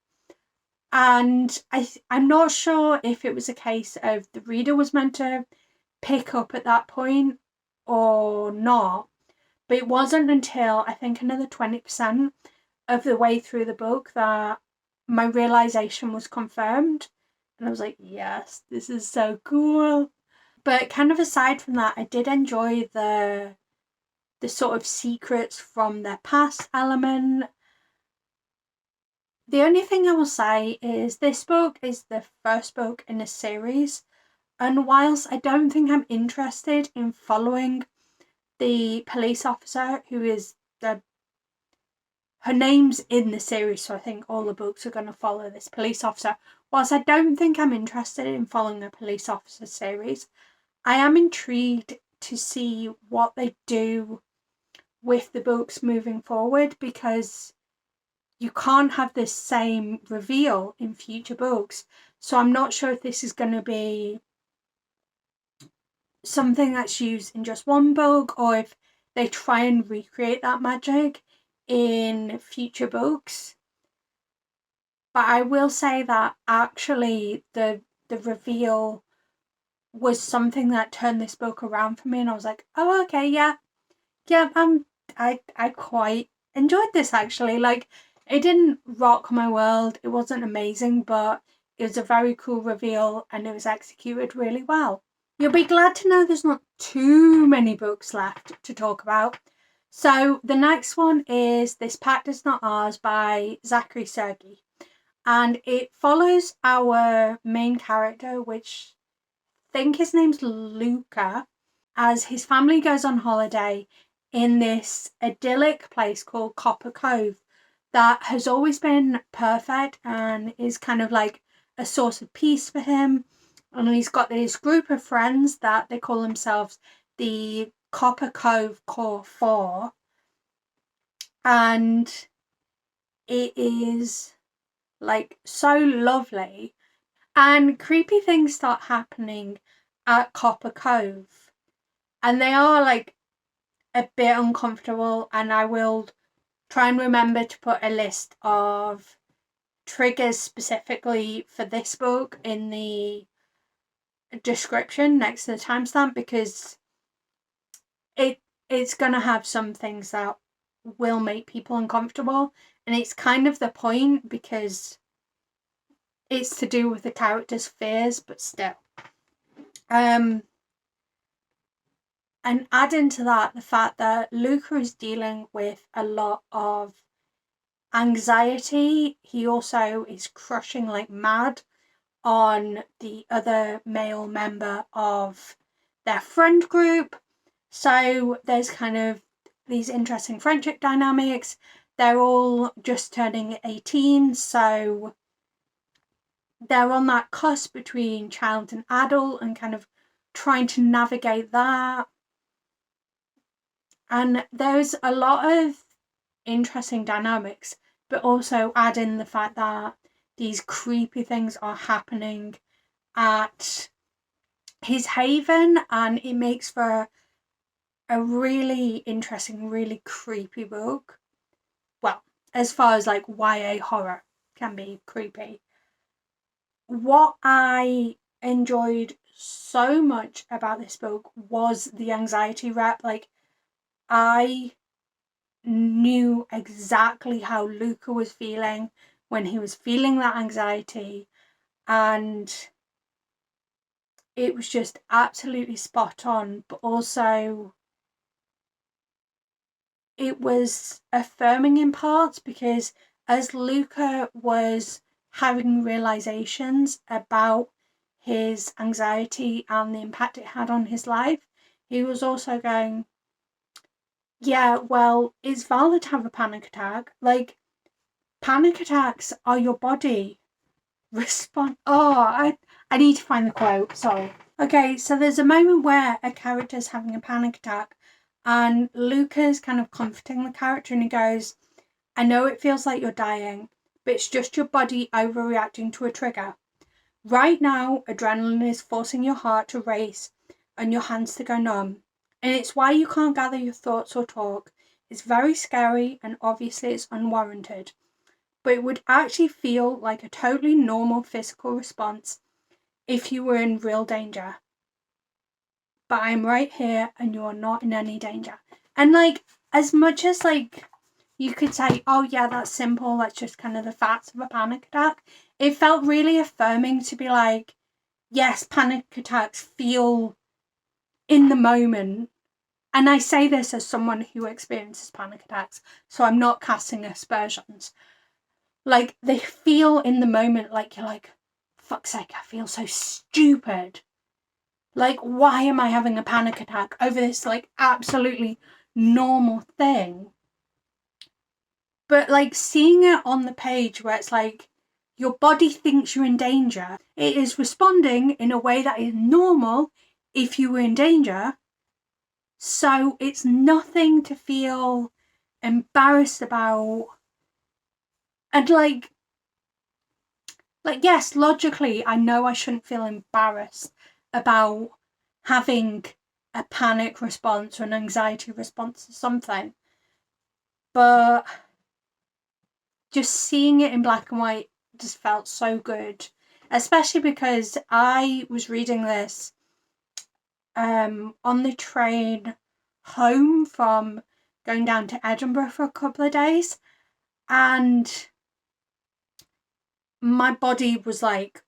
And I'm not sure if it was a case of the reader was meant to pick up at that point or not. But it wasn't until I think another 20% of the way through the book that my realisation was confirmed. And I was like, yes, this is so cool. But kind of aside from that, I did enjoy the sort of secrets from their past element. The only thing I will say is this book is the first book in a series. And whilst I don't think I'm interested in following the police officer who is her name's in the series, so I think all the books are going to follow this police officer. Whilst I don't think I'm interested in following a police officer series, I am intrigued to see what they do with the books moving forward, because you can't have this same reveal in future books. So I'm not sure if this is going to be something that's used in just one book, or if they try and recreate that magic in future books. But I will say that actually the reveal was something that turned this book around for me, and I was like, oh, okay, yeah, I quite enjoyed this actually. Like, it didn't rock my world, it wasn't amazing, but it was a very cool reveal and it was executed really well. You'll be glad to know there's not too many books left to talk about. So the next one is This Pact Is Not Ours by Zachary Sergi. And it follows our main character, which I think his name's Luca, as his family goes on holiday in this idyllic place called Copper Cove that has always been perfect and is kind of like a source of peace for him. And he's got this group of friends that they call themselves the Copper Cove Core 4. And it is like so lovely. And creepy things start happening at Copper Cove. And they are like a bit uncomfortable. And I will try and remember to put a list of triggers specifically for this book in the description next to the timestamp, because it's going to have some things that will make people uncomfortable. And it's kind of the point, because it's to do with the character's fears, but still. And adding to that, the fact that Luca is dealing with a lot of anxiety. He also is crushing like mad on the other male member of their friend group. So there's kind of these interesting friendship dynamics. They're all just turning 18, so they're on that cusp between child and adult and kind of trying to navigate that. And there's a lot of interesting dynamics, but also add in the fact that these creepy things are happening at his haven, and it makes for a really interesting, really creepy book. Well, as far as like YA horror can be creepy. What I enjoyed so much about this book was the anxiety rep. Like, I knew exactly how Luca was feeling when he was feeling that anxiety, and it was just absolutely spot on. But also, it was affirming in parts, because as Luca was having realizations about his anxiety and the impact it had on his life, he was also going, yeah, well, it's valid to have a panic attack. Like, panic attacks are your body respond. I need to find the quote, sorry. Okay, so there's a moment where a character's having a panic attack and Luca's kind of comforting the character, and he goes, I know it feels like you're dying, but it's just your body overreacting to a trigger. Right now, adrenaline is forcing your heart to race and your hands to go numb. And it's why you can't gather your thoughts or talk. It's very scary, and obviously it's unwarranted. But it would actually feel like a totally normal physical response if you were in real danger. But I'm right here and you're not in any danger. And like, as much as like you could say, oh yeah, that's simple, that's just kind of the facts of a panic attack, it felt really affirming to be like, yes, panic attacks feel in the moment. And I say this as someone who experiences panic attacks, so I'm not casting aspersions. Like, they feel in the moment like you're like, fuck's sake, I feel so stupid. Like, why am I having a panic attack over this, like, absolutely normal thing? But, like, seeing it on the page where it's like, your body thinks you're in danger, it is responding in a way that is normal if you were in danger. So it's nothing to feel embarrassed about. And like, yes, logically, I know I shouldn't feel embarrassed about having a panic response or an anxiety response to something. But just seeing it in black and white just felt so good. Especially because I was reading this on the train home from going down to Edinburgh for a couple of days, and my body was like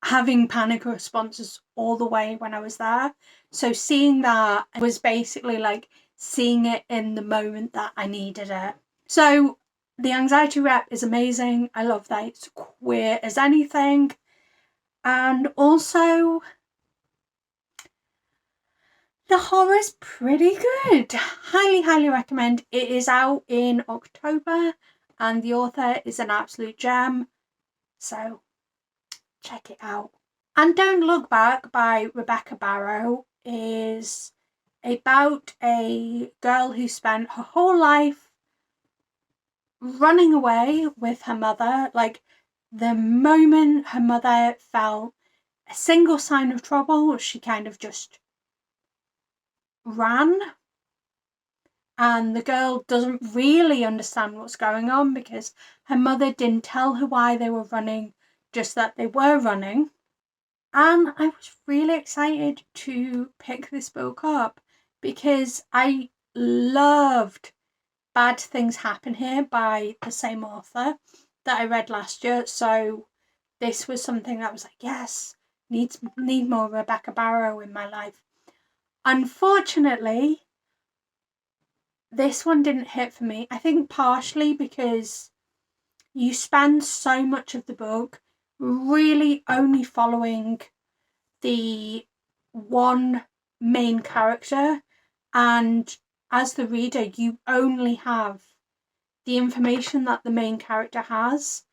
having panic responses all the way when I was there. So seeing that was basically like seeing it in the moment that I needed it. So the anxiety rep is amazing. I love that it's queer as anything. And also, the horror's pretty good. Highly, highly recommend. It is out in October and the author is an absolute gem. So check it out. And Don't Look Back by Rebecca Barrow is about a girl who spent her whole life running away with her mother. Like, the moment her mother felt a single sign of trouble, she kind of just ran. And the girl doesn't really understand what's going on because her mother didn't tell her why they were running, just that they were running. And I was really excited to pick this book up because I loved Bad Things Happen Here by the same author that I read last year. So this was something that was like, yes, need more Rebecca Barrow in my life. Unfortunately, this one didn't hit for me. I think partially because you spend so much of the book really only following the one main character, and as the reader you only have the information that the main character has.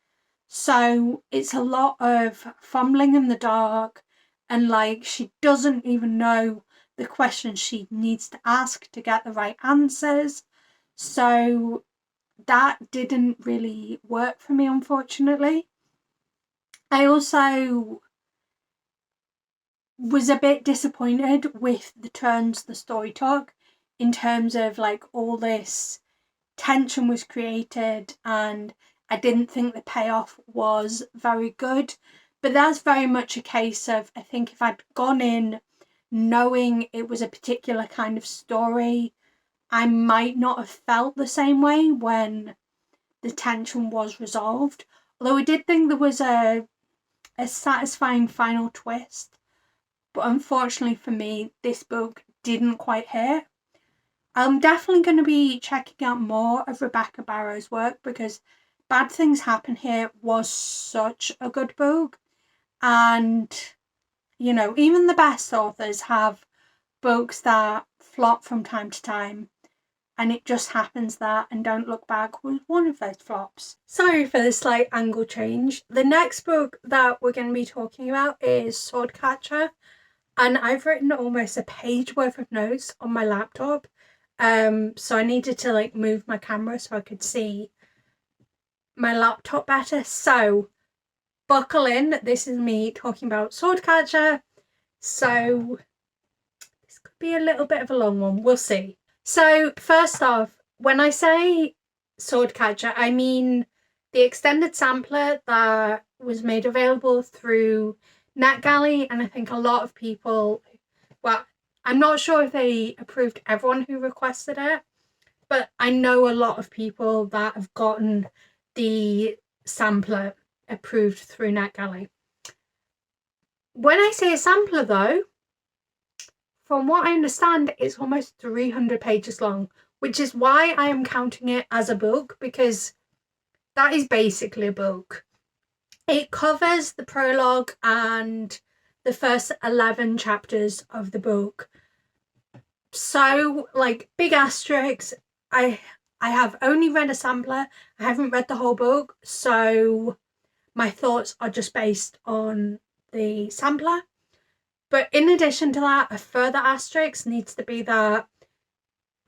So it's a lot of fumbling in the dark, and like she doesn't even know the questions she needs to ask to get the right answers. So that didn't really work for me, unfortunately. I also was a bit disappointed with the turns the story took, in terms of like all this tension was created and I didn't think the payoff was very good. But that's very much a case of, I think if I'd gone in knowing it was a particular kind of story, I might not have felt the same way when the tension was resolved. Although I did think there was a satisfying final twist. But unfortunately for me, this book didn't quite hit. I'm definitely going to be checking out more of Rebecca Barrow's work because Bad Things Happen Here was such a good book. And, you know, even the best authors have books that flop from time to time. And it just happens that And Don't Look Back was one of those flops. Sorry for the slight angle change. The next book that we're going to be talking about is Swordcatcher. And I've written almost a page worth of notes on my laptop. So I needed to like move my camera so I could see my laptop better. So buckle in. This is me talking about Swordcatcher. So this could be a little bit of a long one. We'll see. So first off, when I say Swordcatcher, I mean the extended sampler that was made available through NetGalley, and I think a lot of people, well, I'm not sure if they approved everyone who requested it, but I know a lot of people that have gotten the sampler approved through NetGalley. When I say a sampler though, from what I understand, it's almost 300 pages long, which is why I am counting it as a book, because that is basically a book. It covers the prologue and the first 11 chapters of the book. So, like, big asterisks, I have only read a sampler. I haven't read the whole book, so my thoughts are just based on the sampler. But in addition to that, a further asterisk needs to be that,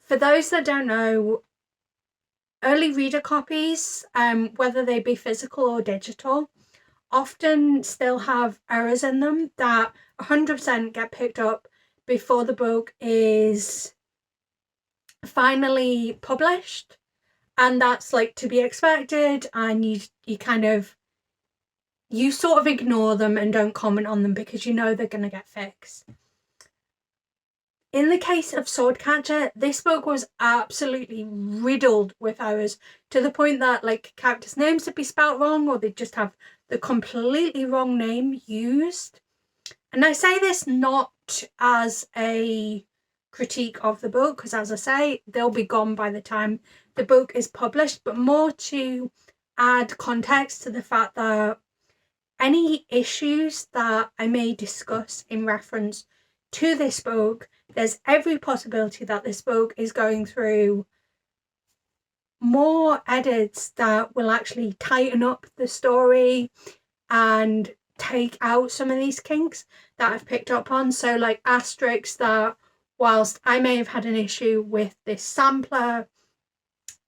for those that don't know, early reader copies, whether they be physical or digital, often still have errors in them that 100% get picked up before the book is finally published. And that's like to be expected, and you kind of, you sort of ignore them and don't comment on them because you know they're going to get fixed. In the case of Swordcatcher, this book was absolutely riddled with errors, to the point that like characters' names would be spelt wrong, or they'd just have the completely wrong name used. And I say this not as a critique of the book, because as I say, they'll be gone by the time the book is published, but more to add context to the fact that any issues that I may discuss in reference to this book, there's every possibility that this book is going through more edits that will actually tighten up the story and take out some of these kinks that I've picked up on. So like asterisks that, whilst I may have had an issue with this sampler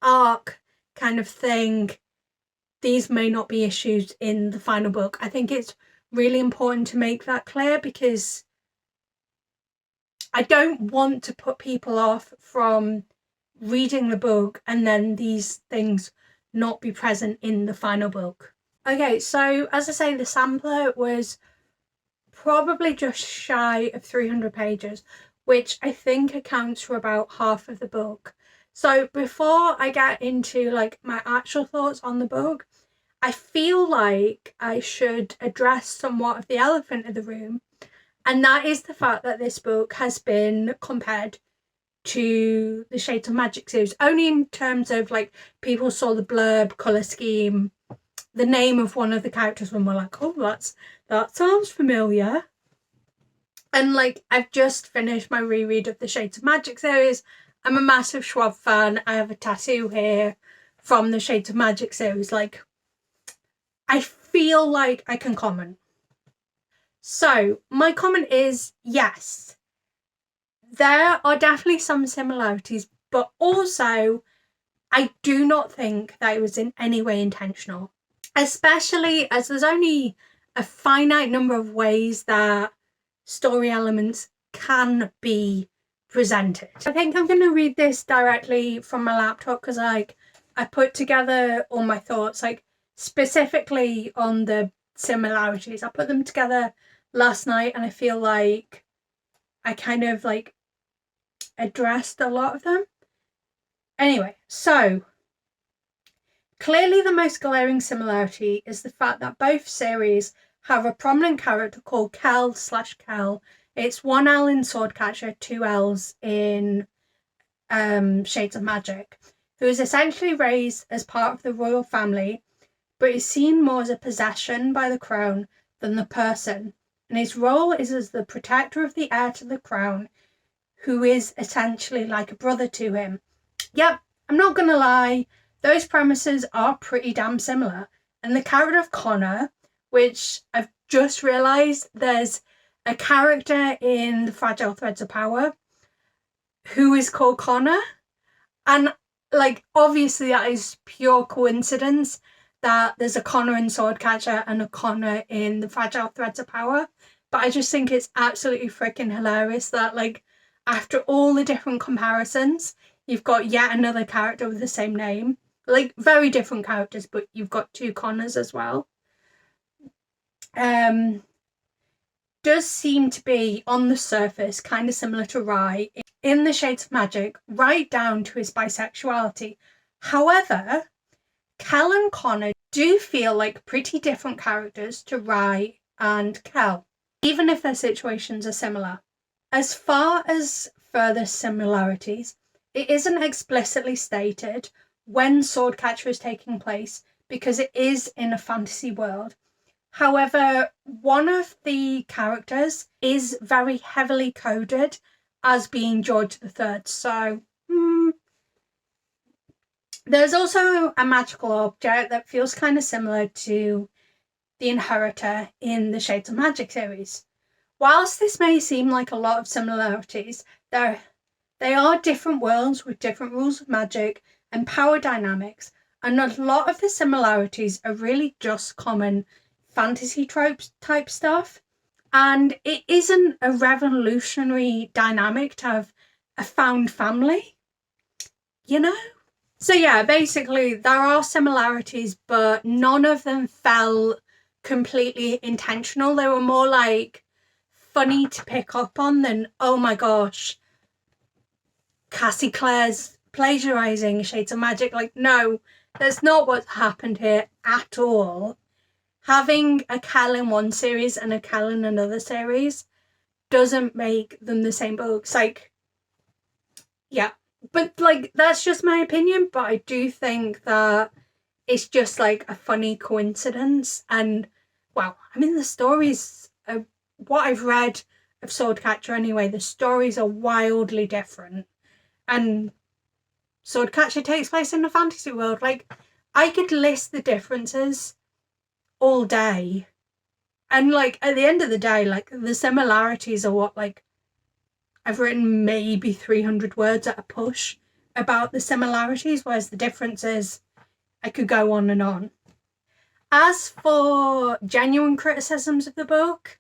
arc kind of thing, these may not be issues in the final book. I think it's really important to make that clear, because I don't want to put people off from reading the book and then these things not be present in the final book. Okay, so as I say, the sampler was probably just shy of 300 pages, which I think accounts for about half of the book. So before I get into like my actual thoughts on the book, I feel like I should address somewhat of the elephant in the room, and that is the fact that this book has been compared to the Shades of Magic series, only in terms of like people saw the blurb, colour scheme, the name of one of the characters, and were like, oh, that sounds familiar. And like, I've just finished my reread of the Shades of Magic series. I'm a massive Schwab fan. I have a tattoo here from the Shades of Magic series. Like, I feel like I can comment. So my comment is, yes, there are definitely some similarities, but also I do not think that it was in any way intentional, especially as there's only a finite number of ways that story elements can be presented. I think I'm going to read this directly from my laptop, because like I put together all my thoughts, like specifically on the similarities. I put them together last night, and I feel like I kind of like addressed a lot of them. Anyway, so clearly the most glaring similarity is the fact that both series have a prominent character called Kel/Kel. It's one L in Swordcatcher, two L's in Shades of Magic, who is essentially raised as part of the royal family, but is seen more as a possession by the crown than the person. And his role is as the protector of the heir to the crown, who is essentially like a brother to him. Yep, I'm not going to lie, those premises are pretty damn similar. And the character of Connor, which I've just realised there's a character in the Fragile Threads of Power who is called Connor. And like, obviously that is pure coincidence that there's a Connor in Swordcatcher and a Connor in the Fragile Threads of Power. But I just think it's absolutely freaking hilarious that, like, after all the different comparisons, you've got yet another character with the same name. Like, very different characters, but you've got two Connors as well. Does seem to be, on the surface, kind of similar to Rai in the Shades of Magic, right down to his bisexuality. However, Kel and Connor do feel like pretty different characters to Rai and Kel, even if their situations are similar. As far as further similarities, it isn't explicitly stated when Swordcatcher is taking place because it is in a fantasy world. However, one of the characters is very heavily coded as being George III. So, there's also a magical object that feels kind of similar to the Inheritor in the Shades of Magic series. Whilst this may seem like a lot of similarities, they are different worlds with different rules of magic and power dynamics, and a lot of the similarities are really just common fantasy tropes type stuff. And it isn't a revolutionary dynamic to have a found family, you know? So yeah, basically there are similarities, but none of them felt completely intentional. They were more like funny to pick up on than, oh my gosh, Cassie Clare's plagiarizing Shades of Magic. Like, no, that's not what's happened here at all. Having a Kel in one series and a Kel in another series doesn't make them the same books. Like, yeah. But, like, that's just my opinion. But I do think that it's just, like, a funny coincidence. And, well, I mean, the stories, what I've read of Swordcatcher anyway, the stories are wildly different. And Swordcatcher takes place in a fantasy world. Like, I could list the differences all day, and like at the end of the day, like the similarities are what, like, I've written maybe 300 words at a push about the similarities, whereas the differences I could go on and on. As for genuine criticisms of the book,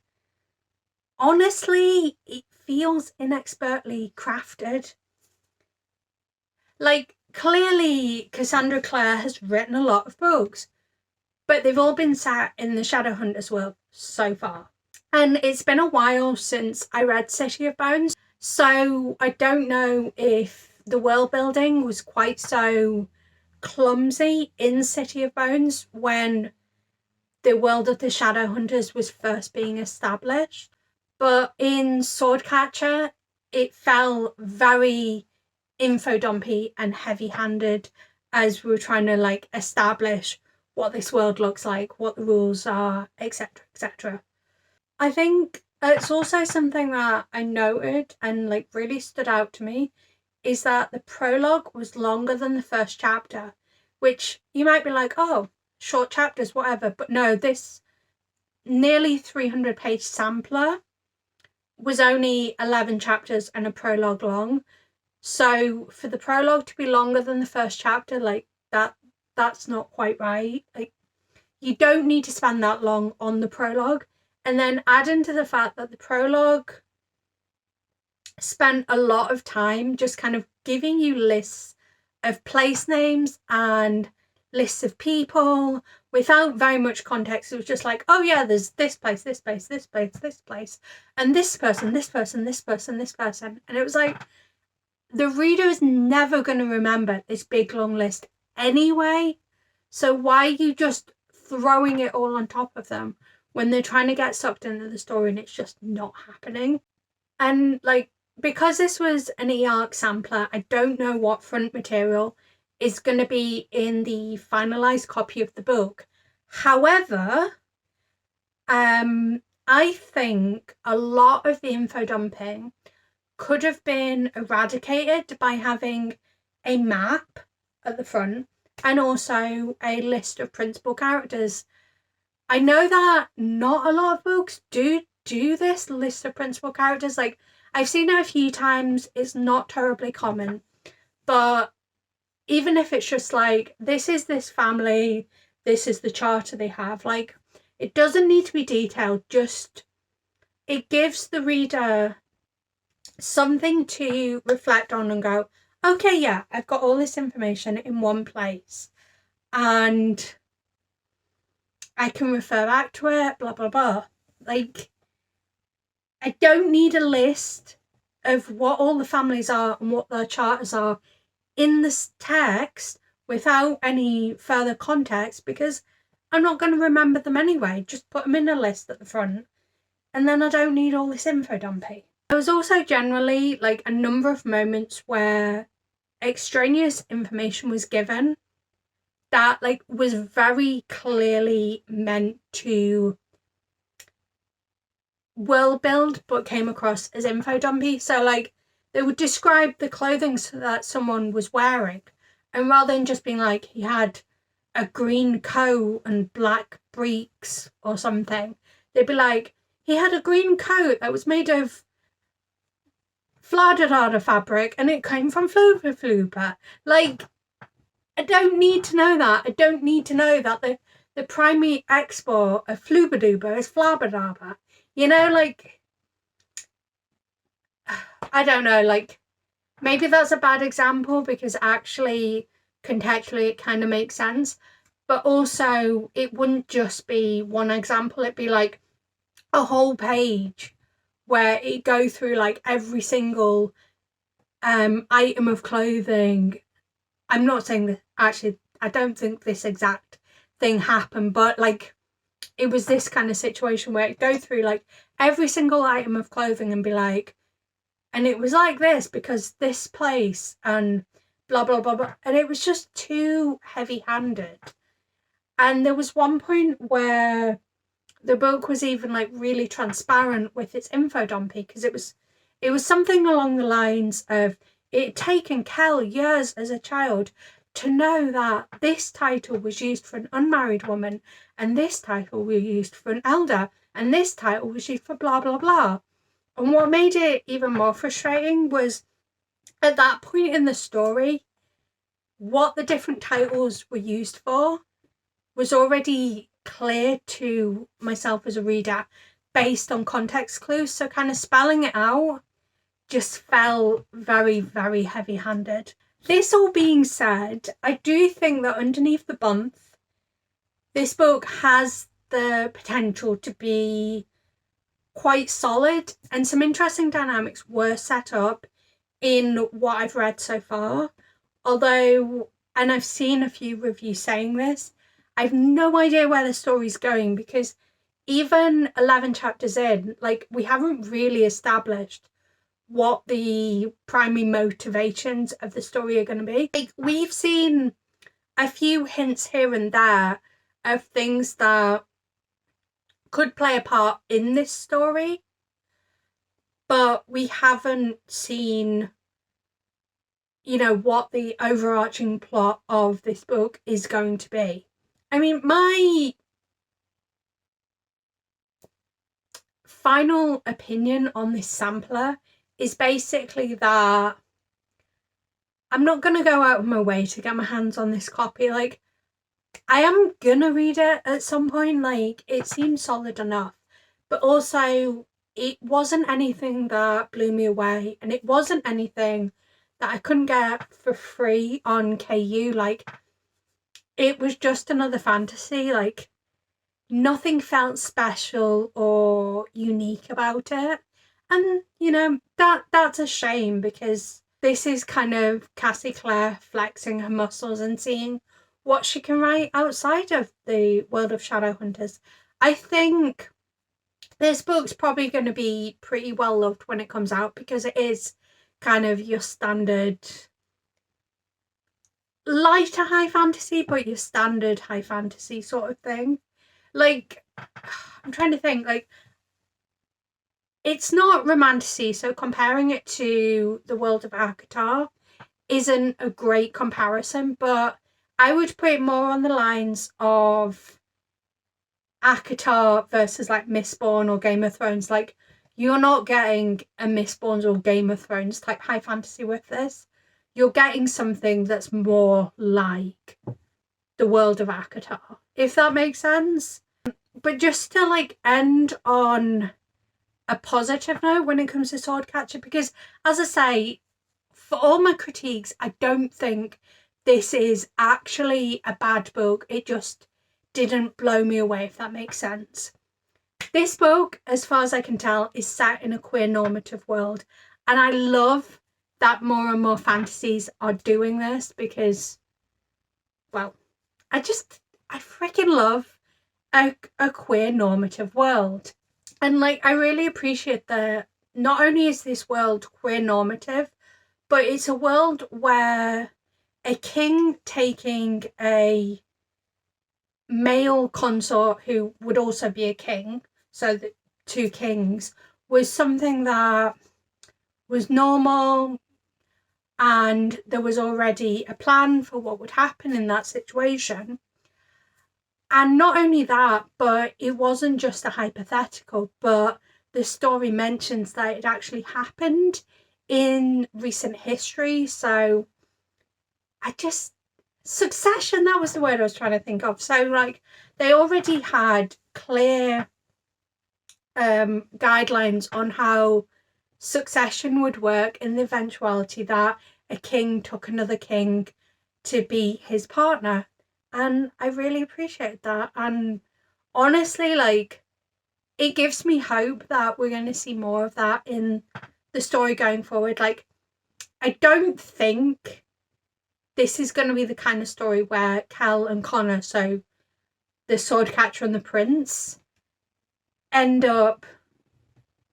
honestly, it feels inexpertly crafted. Like, clearly Cassandra Clare has written a lot of books, but they've all been set in the Shadowhunters world so far. And it's been a while since I read City of Bones, so I don't know if the world building was quite so clumsy in City of Bones when the world of the Shadowhunters was first being established. But in Swordcatcher, it felt very info-dumpy and heavy-handed as we were trying to, like, establish what this world looks like, what the rules are, etc., etc. I think it's also something that I noted and, like, really stood out to me is that the prologue was longer than the first chapter, which you might be like, oh, short chapters, whatever. But no, this nearly 300-page sampler was only 11 chapters and a prologue long. So for the prologue to be longer than the first chapter, like, that's not quite right. Like, you don't need to spend that long on the prologue. And then add into the fact that the prologue spent a lot of time just kind of giving you lists of place names and lists of people without very much context. It was just like, oh yeah, there's this place, this place, this place, this place, and this person, this person, this person, this person. And it was like, the reader is never going to remember this big long list anyway, so why are you just throwing it all on top of them when they're trying to get sucked into the story and it's just not happening? And, like, because this was an e-arc sampler, I don't know what front material is going to be in the finalized copy of the book. However, I think a lot of the info dumping could have been eradicated by having a map at the front and also a list of principal characters. I know that not a lot of books do this list of principal characters. Like, I've seen it a few times. It's not terribly common, but even if it's just like, this is this family, this is the charter they have, like, it doesn't need to be detailed, just it gives the reader something to reflect on and go, okay, yeah, I've got all this information in one place and I can refer back to it, blah, blah, blah. Like, I don't need a list of what all the families are and what their charters are in this text without any further context, because I'm not going to remember them anyway. Just put them in a list at the front and then I don't need all this info dumping. There was also generally like a number of moments where extraneous information was given that like was very clearly meant to world build but came across as info dumpy. So like they would describe the clothing that someone was wearing, and rather than just being like he had a green coat and black breeks or something, they'd be like, he had a green coat that was made of Fladadada fabric and it came from Fluba Fluba. Like, I don't need to know that. I don't need to know that the primary export of Flubaduba is Flabadaba. You know, like, I don't know, like, maybe that's a bad example because actually, contextually, it kind of makes sense. But also, it wouldn't just be one example. It'd be like a whole page where it go through like every single item of clothing. I'm not saying that, actually, I don't think this exact thing happened, but like it was this kind of situation where it'd go through like every single item of clothing and be like, and it was like this because this place and blah, blah, blah, blah. And it was just too heavy-handed. And there was one point where the book was even like really transparent with its info dumpy, because it was something along the lines of, it had taken Kel years as a child to know that this title was used for an unmarried woman and this title was used for an elder and this title was used for blah, blah, blah. And what made it even more frustrating was at that point in the story, what the different titles were used for was already clear to myself as a reader based on context clues. So kind of spelling it out just felt very, very heavy-handed. This all being said, I do think that underneath the bump, this book has the potential to be quite solid, and some interesting dynamics were set up in what I've read so far. Although, and I've seen a few reviews saying this, I've no idea where the story's going, because even 11 chapters in, like, we haven't really established what the primary motivations of the story are going to be. Like, we've seen a few hints here and there of things that could play a part in this story, but we haven't seen, you know, what the overarching plot of this book is going to be. I mean, my final opinion on this sampler is basically that I'm not going to go out of my way to get my hands on this copy. Like, I am going to read it at some point. Like, it seems solid enough. But also, it wasn't anything that blew me away. And it wasn't anything that I couldn't get for free on KU. Like, it was just another fantasy. Like, nothing felt special or unique about it. And, you know, that's a shame, because this is kind of Cassie Clare flexing her muscles and seeing what she can write outside of the world of Shadowhunters. I think this book's probably going to be pretty well loved when it comes out, because it is kind of your standard lighter high fantasy, but your standard high fantasy sort of thing. Like, I'm trying to think, like, it's not romantasy, so comparing it to the world of ACOTAR isn't a great comparison, but I would put it more on the lines of ACOTAR versus like Mistborn or Game of Thrones. Like, you're not getting a Mistborn or Game of Thrones type high fantasy with this. You're getting something that's more like the world of ACOTAR, if that makes sense. But just to like end on a positive note when it comes to Swordcatcher, because as I say, for all my critiques, I don't think this is actually a bad book. It just didn't blow me away, if that makes sense. This book, as far as I can tell, is set in a queer normative world, and I love that more and more fantasies are doing this, because, well, I freaking love a queer normative world. And like, I really appreciate that not only is this world queer normative, but it's a world where a king taking a male consort who would also be a king, so the two kings, was something that was normal, and there was already a plan for what would happen in that situation. And not only that, but it wasn't just a hypothetical, but the story mentions that it actually happened in recent history. So Succession, that was the word I was trying to think of. So like, they already had clear guidelines on how succession would work in the eventuality that a king took another king to be his partner. And I really appreciate that. And honestly, like, it gives me hope that we're going to see more of that in the story going forward. Like, I don't think this is going to be the kind of story where Kel and Connor, so the Swordcatcher and the Prince, end up...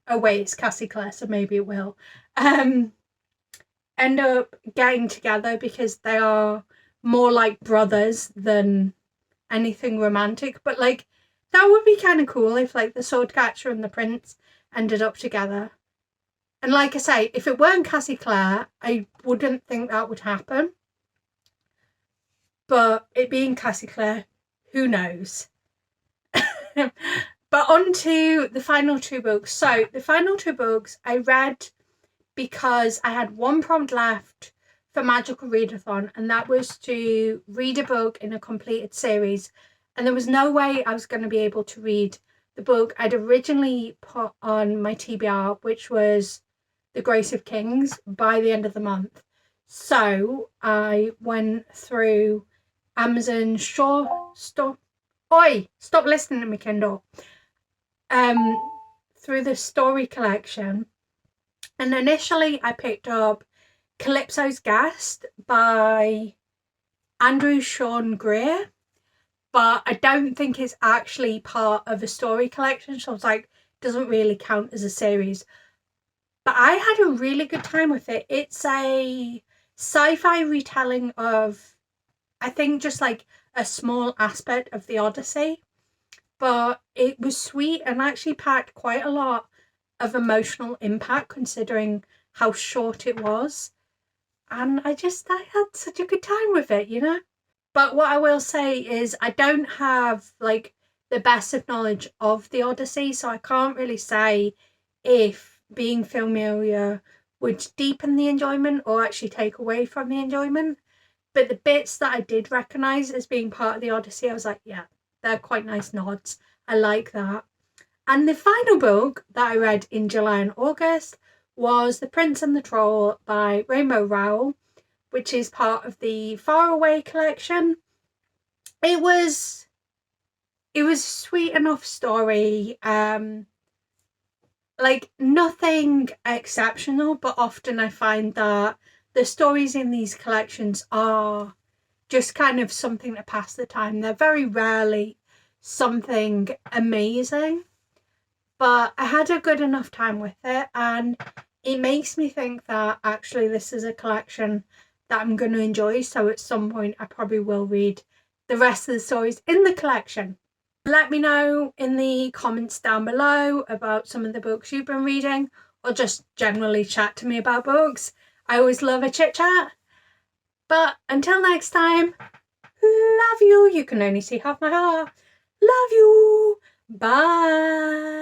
Oh wait, it's Cassie Clare, so maybe it will. End up getting together, because they are more like brothers than anything romantic. But like, that would be kind of cool if like the Swordcatcher and the Prince ended up together. And like I say, if it weren't Cassie Clare, I wouldn't think that would happen. But it being Cassie Clare, who knows? But on to the final two books. So the final two books I read because I had one prompt left for Magical Readathon, and that was to read a book in a completed series. And there was no way I was going to be able to read the book I'd originally put on my TBR, which was The Grace of Kings, by the end of the month. So I went through Amazon Stop listening to me, Kindle. Through the story collection, and initially I picked up Calypso's Guest by Andrew Sean Greer, but I don't think it's actually part of a story collection, so I was like, doesn't really count as a series. But I had a really good time with it. It's a sci-fi retelling of, I think, just like a small aspect of the Odyssey. But it was sweet and actually packed quite a lot of emotional impact, considering how short it was. And I had such a good time with it, you know? But what I will say is I don't have like the best of knowledge of the Odyssey, so I can't really say if being familiar would deepen the enjoyment or actually take away from the enjoyment. But the bits that I did recognise as being part of the Odyssey, I was like, yeah, they're quite nice nods. I like that. And the final book that I read in July and August was The Prince and the Troll by Rainbow Rowell, which is part of the Far Away collection. It was a sweet enough story. Like, nothing exceptional, but often I find that the stories in these collections are just kind of something to pass the time. They're very rarely something amazing. but I had a good enough time with it, and it makes me think that actually this is a collection that I'm going to enjoy, so at some point I probably will read the rest of the stories in the collection. Let me know in the comments down below about some of the books you've been reading, or just generally chat to me about books. I always love a chit chat. But until next time, love you. You can only see half my heart. Love you. Bye.